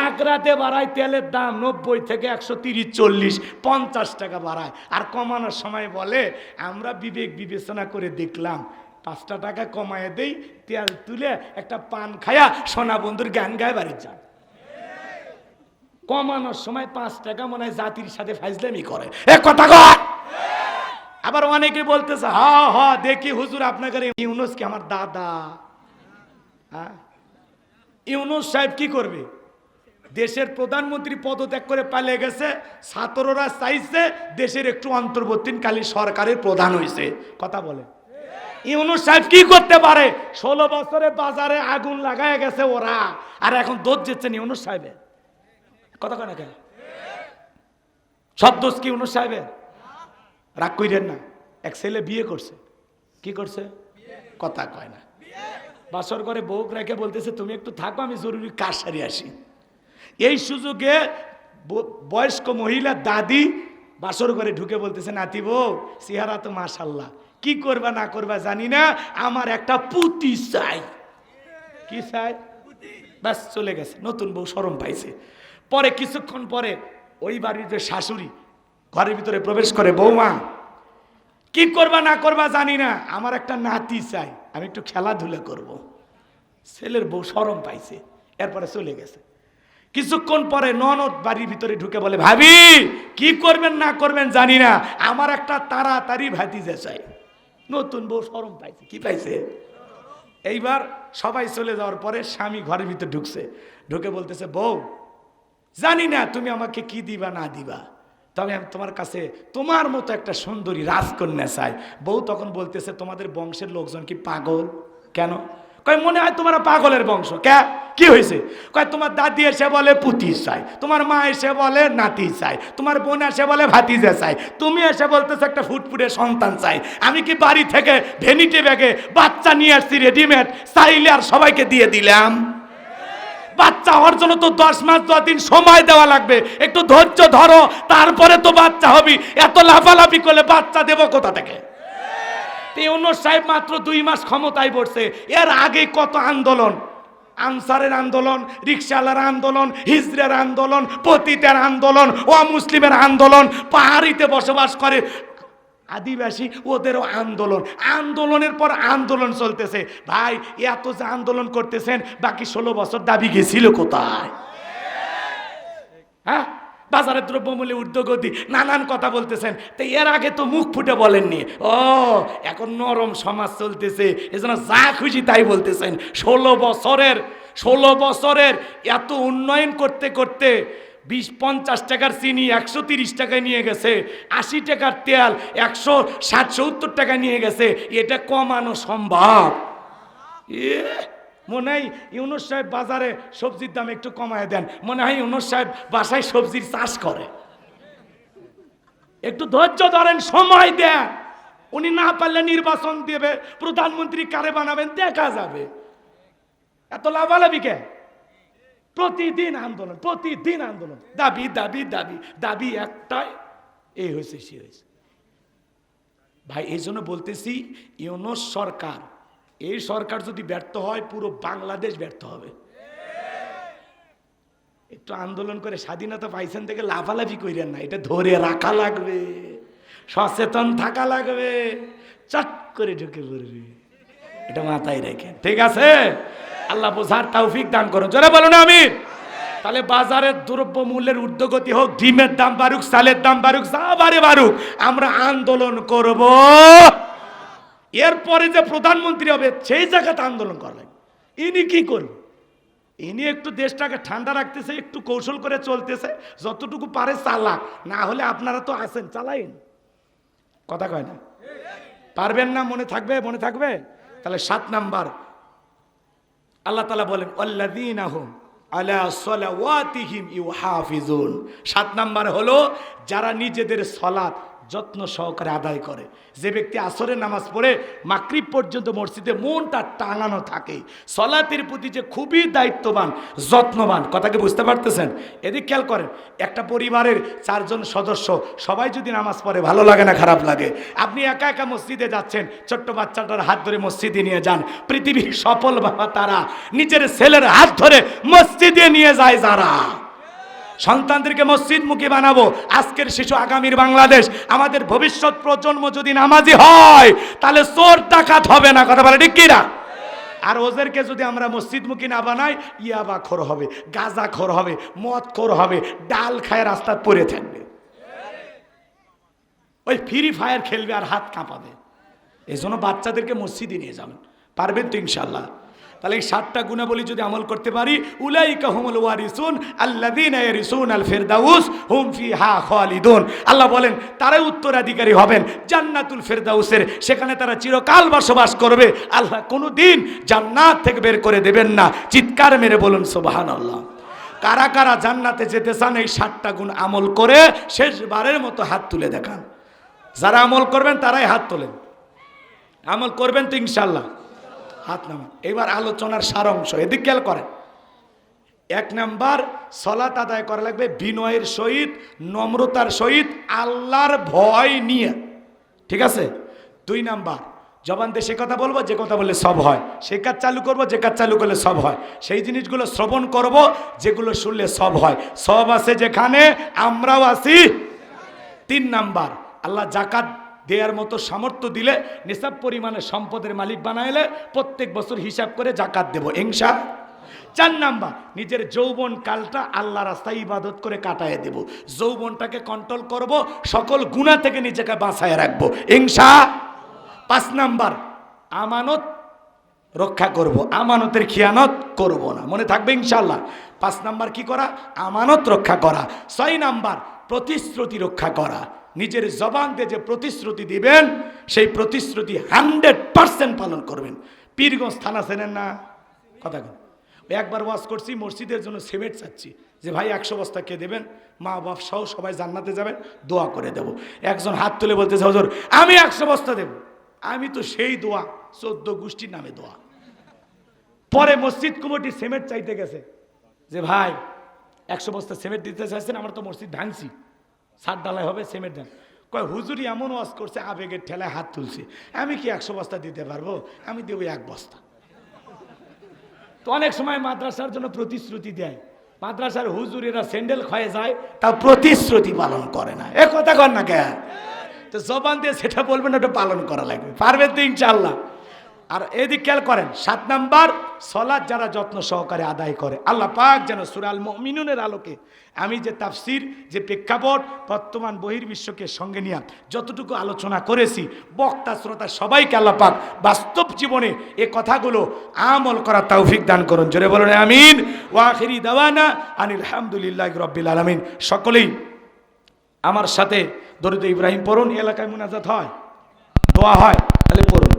এক রাতে বাড়ায় তেলের দাম 90 থেকে 130, 40, 50 টাকা বাড়ায়, আর কমানোর সময় বলে আমরা বিবেক বিবেচনা করে দেখলাম 5 টাকা কমায় দেই, তেল তুলে একটা পান খায়া সোনা বন্ধুর গান গায়ে বাড়ি যান। কমানোর সময় 5 টাকা মনে হয় জাতির সাথে ফাইজলামি করে। এ কথা কয়। আবার অনেকে বলতেছে হা দেখি হুজুর আপনাদের ইউনুস কি আমার দাদা? হ্যাঁ, ইউনুস সাহেব কি করবে? দেশের প্রধানমন্ত্রী পদত্যাগ করে পালিয়ে গেছে, ছাত্ররা চাইছে দেশের একটু অন্তর্বর্তীকালীন সরকারের প্রধান হয়েছে। কথা বলে ইউনুস সাহেব কি করতে পারে? 16 বছরে বাজারে আগুন লাগায় গেছে ওরা, আর এখন দোষ দিচ্ছেন ইউনুস সাহেবের। কথা কয় না কেন? সব দোষ কি ইউনুস সাহেবের? রাগ কইরেন না। এক ছেলে বিয়ে করছে, কি করছে? কথা কয় না। বাসর করে বউ রেখে বলতেছে তুমি একটু থাকো, আমি জরুরি কাজ সারি আসি। এই সুযোগে বয়স্ক মহিলা দাদি বাসর করে ঢুকে বলতেছে নাতি বউ চেহারা তো মাশাল্লাহ, কি করবা না করবা জানি না, আমার একটা পুতি চাই। কি চাই? ব্যাস চলে গেছে। নতুন বউ শরম পাইছে। পরে কিছুক্ষণ পরে ওই বাড়ির যে শাশুড়ি ঘরের ভিতরে প্রবেশ করে, বৌমা কি করবা না করবা জানি না, আমার একটা নাতি চাই, আমি একটু খেলাধুলা করব। ছেলের বউ শরম পাইছে, এরপরে চলে গেছে। কিছুক্ষণ পরে ননদ বাড়ির ভিতরে ঢুকে বলে ভাবি কি করবেন না করবেন জানি না, আমার একটা তাড়াতাড়ি ভাতিজা চাই। নতুন বউ শরম পাইছে। কি পাইছে? এইবার সবাই চলে যাওয়ার পরে স্বামী ঘরের ভিতরে ঢুকছে, ঢুকে বলতেছে বউ জানি না তুমি আমাকে কি দিবা না দিবা, তবে আমি তোমার কাছে তোমার মতো একটা সুন্দরী রাজকন্যা চাই। বউ তখন বলতেছে তোমাদের বংশের লোকজন কি পাগল? কেন? কয় মনে হয় তোমরা পাগলের বংশ। কি হয়েছে? কয় তোমার দাদি এসে বলে পুতি চাই, তোমার মা এসে বলে নাতি চাই, তোমার বোন এসে বলে ভাতিজা চাই, তুমি এসে বলতেছো একটা ফুটফুটে সন্তান চাই। আমি কি বাড়ি থেকে ভ্যানিটি ব্যাগে বাচ্চা নিয়ে আসছি রেডিমেড, চাইলে আর সবাইকে দিয়ে দিলাম? বাচ্চা হওয়ার জন্য তো 10 মাস 10 দিন সময় দেওয়া লাগবে, একটু ধৈর্য ধরো, তারপরে তো বাচ্চা হবি। এত লাফালাফি করলে বাচ্চা দেবো কোথা থেকে? ইউনুস সাহেব মাত্র 2 মাস ক্ষমতায় বসছে, এর আগে কত আন্দোলন, আনসারের আন্দোলন, রিকশাওয়ালার আন্দোলন, হিজড়ার আন্দোলন, পতিতের আন্দোলন, অমুসলিমের আন্দোলন, পাহাড়িতে বসবাস করে আদিবাসী ওদেরও আন্দোলন, আন্দোলনের পর আন্দোলন চলতেছে। ভাই এত যে আন্দোলন করতেছেন, বাকি 16 বছর দাবি গেছিল কোথায়? হ্যাঁ, বাজারের দ্রব্যমূল্যে ঊর্ধ্বগতি, নানান কথা বলতেছেন, তো এর আগে তো মুখ ফুটে বলেননি। ও এখন নরম সমাজ চলতেছে, এজন্য যা খুশি তাই বলতেছেন। 16 বছরের এত উন্নয়ন করতে করতে 20-50 টাকার চিনি 130 টাকায় নিয়ে গেছে, 80 টাকার তেল 160-70 টাকা নিয়ে গেছে। এটা কমানো সম্ভব? মনে হয় ইউনুস সাহেব বাজারে সবজির দাম একটু কমায় দেন, মনে হয় ইউনুস সাহেব বাসায় সবজির চাষ করে। একটু ধৈর্য ধরেন, সময় দেন। উনি না পারলে নির্বাচন দেবে, প্রধানমন্ত্রী কারে বানাবেন দেখা যাবে। এত লাভালাভি কে? প্রতিদিন আন্দোলন, প্রতিদিন আন্দোলন, দাবি দাবি দাবি দাবি একটাই, এই হয়েছে সে হয়েছে। ভাই এই জন্য বলতেছি ইউনুস সরকার, এই সরকার যদি ব্যর্থ হয় পুরো বাংলাদেশ ব্যর্থ হবে। একটু আন্দোলন করে স্বাধীনতা পাইছেন থেকে লাফালাফি কইরেন না, এটা ধরে রাখা লাগবে, সচেতন থাকা লাগবে, চট করে ঢুকে পড়বে, এটা মাথায় রেখেন, ঠিক আছে? আল্লাহ বোঝার তৌফিক দান করুন, জোরে বলুন আমিন। তাহলে বাজারের দ্রব্য মূল্যের ঊর্ধ্বগতি হোক, ডিমের দাম বাড়ুক, চালের দাম বাড়ুক, যা বাড়ে বাড়ুক, আমরা আন্দোলন করব। এরপরে যে প্রধানমন্ত্রী হবে সেই জায়গাতে আন্দোলন করবেন। ইনি কি করবেন? ইনি একটু দেশটাকে ঠান্ডা রাখতেছে, একটু কৌশল করে চলতেছে, যতটুকু পারে চালাক, না হলে আপনারা তো আছেন, চালাইন। কথা কয় না? পারবেন না, মনে থাকবে, মনে থাকবে। তাহলে 7 নাম্বার আল্লাহ তাআলা বলেন আল্লাযীনা হুম আলা সালাওয়াতিহিম ইউহাফিজুন। 7 নাম্বার হলো যারা নিজেদের সালাত যত্ন সহকারে আদায় করে। যে ব্যক্তি আসরের নামাজ পড়ে মাগরিব পর্যন্ত মসজিদে মনটা টাঙানো থাকে, সালাতের প্রতি যে খুবই দায়িত্ববান, যত্নবান, কথাকে বুঝতে পারতেছেন? এদিক খেয়াল করেন, একটা পরিবারের 4 জন সদস্য সবাই যদি নামাজ পড়ে, ভালো লাগে না খারাপ লাগে? আপনি একা একা মসজিদে যাচ্ছেন, ছোট্ট বাচ্চাটার হাত ধরে মসজিদে নিয়ে যান। পৃথিবীর সফল বাবা তারা নিজের ছেলের হাত ধরে মসজিদে নিয়ে যায় যারা। সন্তানদেরকে মসজিদমুখী বানাবো। আজকের শিশু আগামীর বাংলাদেশ। আমাদের ভবিষ্যৎ প্রজন্ম যদি নামাজি হয় তাহলে চোর ডাকাত হবে না, কথা বলে ঠিক কিনা? আর ওদেরকে যদি আমরা মসজিদমুখী না বানাই, ইয়াবা খোর হবে, গাঁজা খোর হবে, মদ খোর হবে, ডাল খায় রাস্তায় পড়ে থাকবে, ওই ফ্রি ফায়ার খেলবে আর হাত কাঁপাবে। এই জন্য বাচ্চাদেরকে মসজিদে নিয়ে যাবেন, পারবেন তো ইনশাল্লাহ? তাহলে এই 7টা গুণাবলী যদি আমল করতে পারি, উলাইকা হুমুল ওয়ারিসুন আল্লাযীনা ইয়ারিসুনাল ফিরদাউস হুম ফিহা খালিদুন। আল্লাহ বলেন তারাই উত্তরাধিকারী হবেন জান্নাতুল ফিরদাউসের, সেখানে তারা চিরকাল বসবাস করবে। আল্লাহ কোনোদিন জান্নাত থেকে বের করে দেবেন না। চিৎকার মেরে বলুন সুবহানাল্লাহ। কারা কারা জান্নাতে যেতে চান এই 7টা গুণ আমল করে শেষবারের মতো হাত তুলে দেখান। যারা আমল করবেন তারাই হাত তোলেন। আমল করবেন তো ইনশাল্লাহ? হাত নামান। এবার আলোচনার সার অংশ, এদিক খেয়াল করেন। 1 নাম্বার, সালাত আদায় করা লাগবে বিনয়ের সহিত, নম্রতার সহিত, আল্লাহর ভয় নিয়ে, ঠিক আছে? 2 নাম্বার, জবান দিয়ে সে কথা বলবো যে কথা বললে সব হয়, সেই কাজ চালু করবো যে কাজ চালু করলে সব হয়, সেই জিনিসগুলো শ্রবণ করব যেগুলো শুনলে সব হয়। সব আছে যেখানে, আমরাও আছি। 3 নাম্বার, আল্লাহ জাকাত দেওয়ার মতো সামর্থ্য দিলে, নিসাব পরিমাণে সম্পদের মালিক বানাইলে প্রত্যেক বছর হিসাব করে জাকাত দেব ইনশাআল্লাহ। 4 নাম্বার, নিজের যৌবন কালটা আল্লাহ রাস্তায় ইবাদত করে কাটায় দেব, যৌবনটাকে কন্ট্রোল করব, সকল গুনাহ থেকে নিজেকে বাঁচায় রাখবো ইনশাআল্লাহ। 5 নাম্বার, আমানত রক্ষা করব, আমানতের খিয়ানত করব না, মনে থাকবে ইনশাআল্লাহ। 5 নাম্বার কি করা? আমানত রক্ষা করা। 6 নাম্বার, প্রতিশ্রুতি রক্ষা করা। নিজের জবান দিয়ে যে প্রতিশ্রুতি দিবেন সেই প্রতিশ্রুতি 100% পালন করবেন। পীরগঞ্জ থানা চেনেন না? কথা বল। একবার ওয়াজ করছি, মসজিদের জন্য সিমেন্ট চাচ্ছি, যে ভাই 100 বস্তা কে দেবেন, মা বাপ সহ সবাই জান্নাতে যাবেন, দোয়া করে দেব। একজন হাত তুলে বলতেছে, হুজুর আমি 100 বস্তা দেব। আমি তো সেই দোয়া 14 গোষ্ঠীর নামে দোয়া। পরে মসজিদ কমিটি সিমেন্ট চাইতে গেছে, যে ভাই 100 বস্তা সিমেন্ট দিতে চাইছেন, আমরা তো মসজিদ ভাঙছি, 7 ডালাই হবে, সিমেন্ট দেন। কয় হুজুরি এমন ওয়াজ করছে, আবেগের ঠেলায় হাত তুলছে, আমি কি 100 বস্তা দিতে পারবো? আমি দেবো 1 বস্তা। তো অনেক সময় মাদ্রাসার জন্য প্রতিশ্রুতি দেয়, মাদ্রাসার হুজুরেরা স্যান্ডেল ক্ষয়ে যায়, তা প্রতিশ্রুতি পালন করে না। এ কথা কর না কে? তো জবান দিয়ে সেটা বলবেন, ওটা পালন করা লাগবে, পারবেন তো ইনশাআল্লাহ। আর এদিক খেয়াল করেন, 7 নাম্বার, সালাত যারা যত্ন সহকারে আদায় করে, আল্লাহ পাক যেন সূরা আল মুমিনুনের আলোকে আমি যে তাফসির, যে প্রেক্ষাপট, বর্তমান বহির্বিশ্বকে সঙ্গে নিয়ে যতটুকু আলোচনা করেছি, বক্তা শ্রোতা সবাইকে আল্লাহ পাক বাস্তব জীবনে এ কথাগুলো আমল করার তৌফিক দান করুন। জোরে বলুন আমিন। ওয়া আখিরি দাওয়ানা আনিল হামদুলিল্লাহি রাব্বিল আলামিন। সকলেই আমার সাথে দরুদ ইব্রাহিম পড়ুন। এলাকায় মুনাজাত হয়, দোয়া হয়, তাহলে পড়ুন।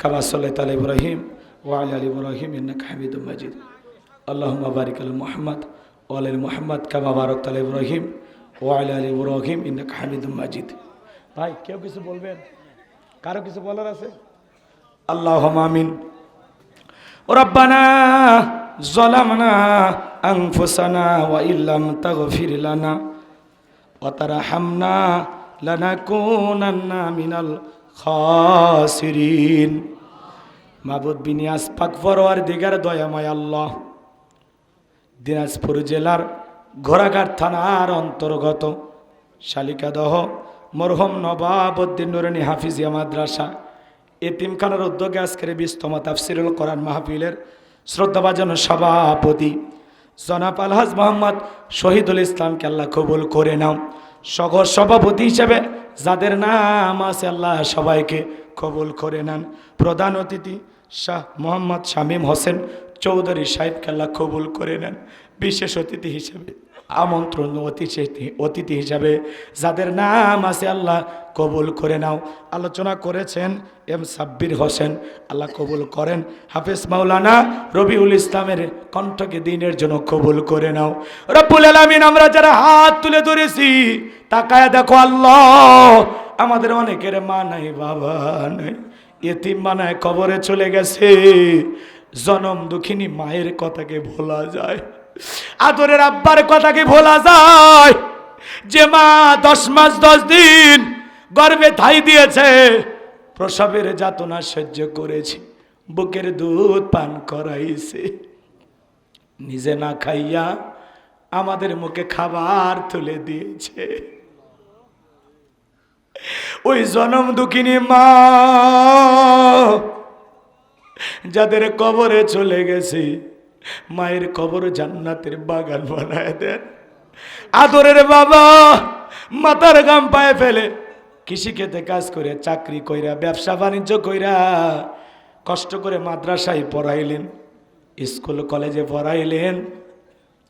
কামা সাল্লাল্লাহু আলা ইব্রাহিম ওয়া আলা আলি ইব্রাহিম ইন্নাকা হামিদুম মাজিদ। আল্লাহুম্মা বারিক আলা মুহাম্মদ ওয়া আলা আলি মুহাম্মদ কামা বারাকতা আলা ইব্রাহিম ওয়া আলা আলি ইব্রাহিম ইন্নাকা হামিদুম মাজিদ। ভাই কেউ কিছু বলবেন? কারো কিছু বলার আছে? আল্লাহুম্মা আমিন। রব্বানা যালামনা আনফুসানা ওয়া ইল্লাম তাগফির লানা ওয়া তারহামনা লানাকুনান্না মিনাল খাসিরিন। মাবুদ বিনিয়াস পাক পরওয়ার দিগার দয়াময় আল্লাহ, দিনাজপুর জেলার ঘোড়াঘাট থানার অন্তর্গত শালিকাদহ মরহুম নবাবউদ্দিন নুরানী হাফিজিয়া মাদ্রাসা এতিমখানার উদ্যোগে আজকের 20তম তাফসিরুল কোরআন মাহফিলের শ্রদ্ধাভাজন সভাপতি জনাব আলহাজ মোহাম্মদ শহীদুল ইসলামকে আল্লাহ কবুল করে নাও। সহ সভাপতি হিসেবে যাদের নাম আছে আল্লাহ সবাইকে কবুল করে নেন। প্রধান অতিথি শাহ মোহাম্মদ শামীম হোসেন চৌধুরী সাহেবকে আল্লাহ কবুল করে নেন। বিশেষ অতিথি হিসেবে আমন্ত্রণ অতিথি হিসাবে যাদের নাম আছে আল্লাহ কবুল করে নাও। আলোচনা করেছেন এম সাব্বির হোসেন, আল্লাহ কবুল করেন। হাফেজ মাওলানা রবিউল ইসলামের কণ্ঠকে দিনের জন্য কবুল করে নাও। রব্বুল আলামিন, আমরা যারা হাত তুলে ধরেছি তাকায় দেখো আল্লাহ, আমাদের অনেকের মা নাই, বাবা নাই, এতিম বানায় কবরে চলে গেছে। জনম দুঃখিনী মায়ের কথাকে ভোলা যায়, আদরের আব্বার কথাকে ভোলা যায়, যে মা 10 মাস 10 দিন গর্ভে ধাই দিয়েছে, প্রসবের যাতনা সহ্য করেছে, বুকের দুধ পান করাইছে, নিজে না খাইয়া আমাদের মুখে খাবার তুলে দিয়েছে। ওই জনম দুঃখিনী মা যাদের কবরে চলে গেছে মায়ের কবর জান্নাতের বাগান বানায় দেন। আদরের বাবা মাথার গাম পায়ে ফেলে কৃষি খেতে কাজ করে, চাকরি কইরা, ব্যবসা বাণিজ্য কইরা কষ্ট করে মাদ্রাসায় পড়াইলেন, স্কুল কলেজে পড়াইলেন,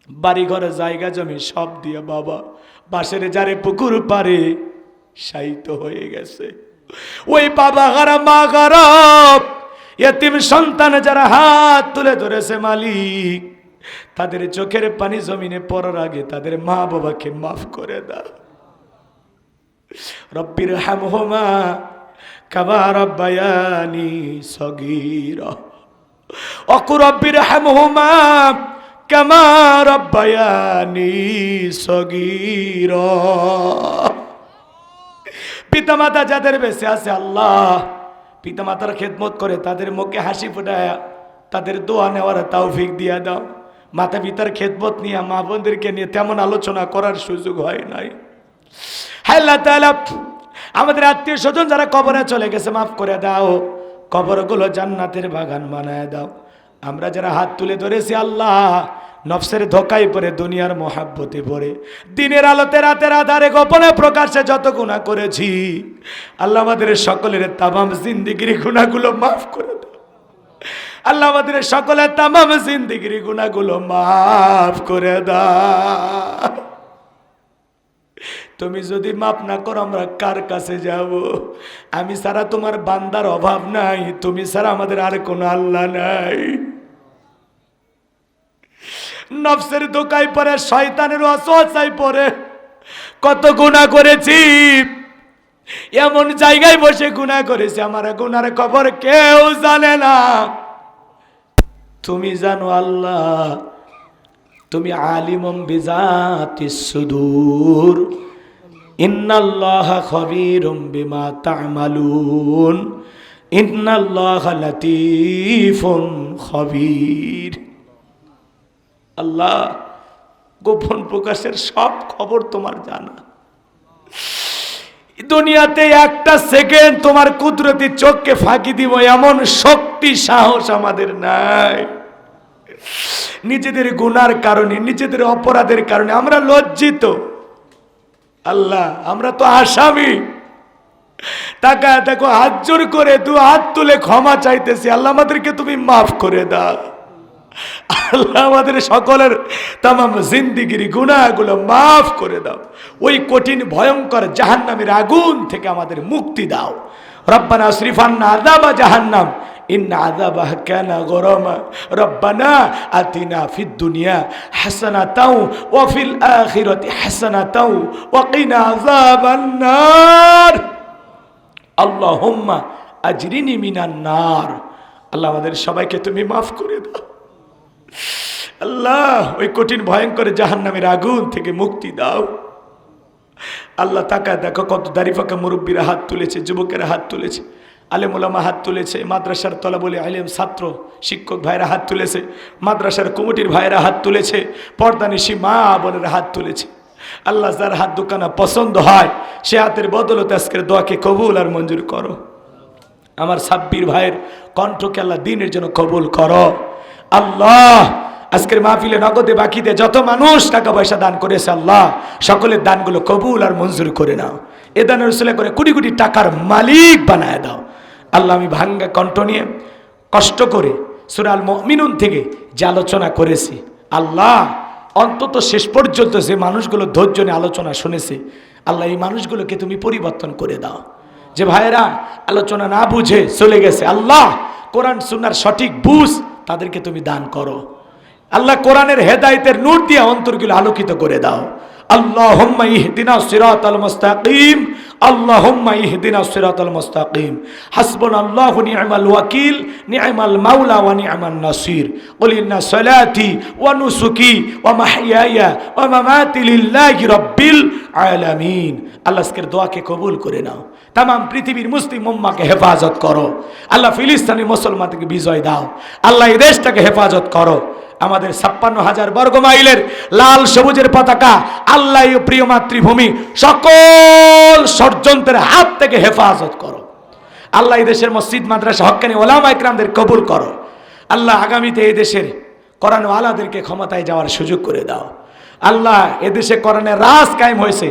বাড়ি ঘরে জায়গা জমি সব দিয়ে বাবা বাসের যারে পুকুর পারে শায়িত হয়ে গেছে। ওই বাবা খারাপ মা খারাপ এতিম সন্তান যারা হাত তুলে ধরেছে মালিক, তাদের চোখের পানি জমিনে পড়ার আগে তাদের মা বাবাকে মাফ করে দাও। রব্বির হামহুমা কামা রাব্বায়ানি সগীরা ওয়া রব্বির হামহুমা কামা রাব্বায়ানি সগীরা। পিতামাতা যাদের বেঁচে আছে আল্লাহ পিতামাতার খেদমত করে তাদের মুখে হাসি ফোটায় তাদের দোয়া নেওয়ার তৌফিক দিয়া দাও। মাতা পিতার খেদমত নিয়ে মা বোনদেরকে নিয়ে তেমন আলোচনা করার সুযোগ হয় নাই। আল্লাহ তাআলা আমাদের আত্মীয় স্বজন যারা কবরে চলে গেছে মাফ করে দাও, কবরগুলো জান্নাতের বাগান বানায় দাও। আমরা যারা হাত তুলে ধরেছি আল্লাহ নফসের ধোকায় পড়ে দুনিয়ার মহাব্বতে পড়ে দিনের আলোতে রাতের আধারে গোপনে প্রকাশ্যে যত গুনাহ করেছি আল্লাহ আমাদের সকলের তামাম জিন্দেগির গুনাহগুলো মাফ করে দাও। আল্লাহ আমাদের সকলের তামাম জিন্দেগির গুনাহগুলো মাফ করে দাও। তুমি যদি মাফ না করো আমরা কার কাছে যাব? আমি ছাড়া তোমার বান্দার অভাব নাই, তুমি ছাড়া আমাদের আর কোনো আল্লাহ নাই। নফসের ধোকায় পড়ে শয়তানের ওয়াসওয়াসায় পড়ে কত গুনাহ করেছি, এমন জায়গায় বসে গুনাহ করেছি আমার গুনার খবর কেউ জানে না। তুমি জানো আল্লাহ, তুমি আলিমুম বিজাতিস সুদূর, ইন্নাল্লাহা খাবীরুম বিমা তা'মালুন, ইন্নাল্লাহা লাতীফুন খাবীর। আল্লাহ গোপন প্রকাশের সব খবর তোমার জানা। দুনিয়াতে একটা সেকেন্ড তোমার কুদরতি চোখকে ফাঁকি দিব এমন শক্তি সাহস আমাদের নাই। নিজেদের গুনার কারণে নিজেদের অপরাধের কারণে আমরা লজ্জিত। আল্লাহ আমরা তো আসামি। টাকা দেখো হাত জোর করে দু হাত তুলে ক্ষমা চাইতেছি, আল্লাহ আমাদেরকে তুমি মাফ করে দাও। আল্লাহ আমাদের সকলের তামাম জিন্দেগির গুনাহগুলো মাফ করে দাও। ওই কঠিন ভয়ঙ্কর জাহান্নামের আগুন থেকে আমাদের মুক্তি দাও। রব্বানা আসরিফ আন্না আযাবা জাহান্নাম ইন্না আযাবাহা কানা গরামা। রব্বানা আতিনা ফিদ দুনিয়া হাসানাতাও ওয়া ফিল আখিরাতি হাসানাতাও ওয়া কিনা আযাবান নার। আল্লাহুম্মা আজরিনি মিনান নার। আল্লাহ আমাদের সবাইকে তুমি মাফ করে দাও। আল্লাহ ওই কঠিন ভয়ঙ্কর জাহান্নামের আগুন থেকে মুক্তি দাও। আল্লাহ তাকায় দেখো কত দাড়ি পাকা মুরব্বীরা হাত তুলেছে, যুবকেরা হাত তুলেছে, আলেম ওলামা হাত তুলেছে, মাদ্রাসার তলাবলি আলেম ছাত্র শিক্ষক ভাইরা হাত তুলেছে, মাদ্রাসার কমিটির ভাইরা হাত তুলেছে, পর্দানিশী মা বোনেরা হাত তুলেছে। আল্লাহ যার হাত দুখানা পছন্দ হয় সে হাতের বদলতে আজকের দোয়াকে কবুল আর মঞ্জুর করো। আমার সাব্বির ভাইয়ের কণ্ঠকে আল্লাহ দিনের জন্য কবুল করো। আল্লাহ আজকের মাহফিলে নগদে বাকিতে যত মানুষ টাকা পয়সা দান করেছে আল্লাহ সকলের দানগুলো কবুল আর মঞ্জুর করে নাও। এ দানের উসিলা করে কোটি কোটি টাকার মালিক বানায় দাও। আল্লাহ আমি ভাঙ্গা কণ্ঠ নিয়ে কষ্ট করে সূরা আল মুমিনুন থেকে যে আলোচনা করেছি আল্লাহ অন্তত শেষ পর্যন্ত যে মানুষগুলো ধৈর্য নিয়ে আলোচনা শুনেছে আল্লাহ এই মানুষগুলোকে তুমি পরিবর্তন করে দাও। যে ভাইয়েরা আলোচনা না বুঝে চলে গেছে আল্লাহ কোরআন সুন্নাহর সঠিক বুঝ তাদেরকে তুমি দান করো। আল্লাহ কোরআনের হেদায়েতের নূর দিয়ে অন্তরগুলো আলোকিত করে দাও। আল্লাহুম্মা ইহদিনাস সিরাতাল মুস্তাকিম, আল্লাহুম্মা ইহদিনাস সিরাতাল মুস্তাকিম। হাসবুনাল্লাহু নি'মাল ওয়াকিল, নি'মাল মাওলা ওয়া নি'মান নাসির। কুল ইন্না সালাতি ওয়া নুসুকি ওয়া মাহইয়ায়া ওয়া মামাতি লিল্লাহি রাব্বিল আলামিন। আল্লাহ আজকের দোয়াকে কবুল করে নাও। তামাম পৃথিবীর মুসলিম উম্মাহকে হেফাজত করো। আল্লাহ ফিলিস্তিনি মুসলমানদেরকে বিজয় দাও। আল্লাহ এই দেশটাকে হেফাজত করো। আমাদের 56,000 বর্গ মাইলের লাল সবুজের পতাকা আল্লাহ প্রিয় মাতৃভূমি সকল ষড়যন্ত্রের হাত থেকে হেফাজত করো। আল্লাহ এই দেশের মসজিদ মাদ্রাসা হক্কানি ওলামা ইকরামদের কবুল করো। আল্লাহ আগামীতে এই দেশের কোরআনওয়ালাদেরকে ক্ষমতায় যাওয়ার সুযোগ করে দাও। আল্লাহ এদেশে কোরআনের রাজ কায়েম হয়েছে,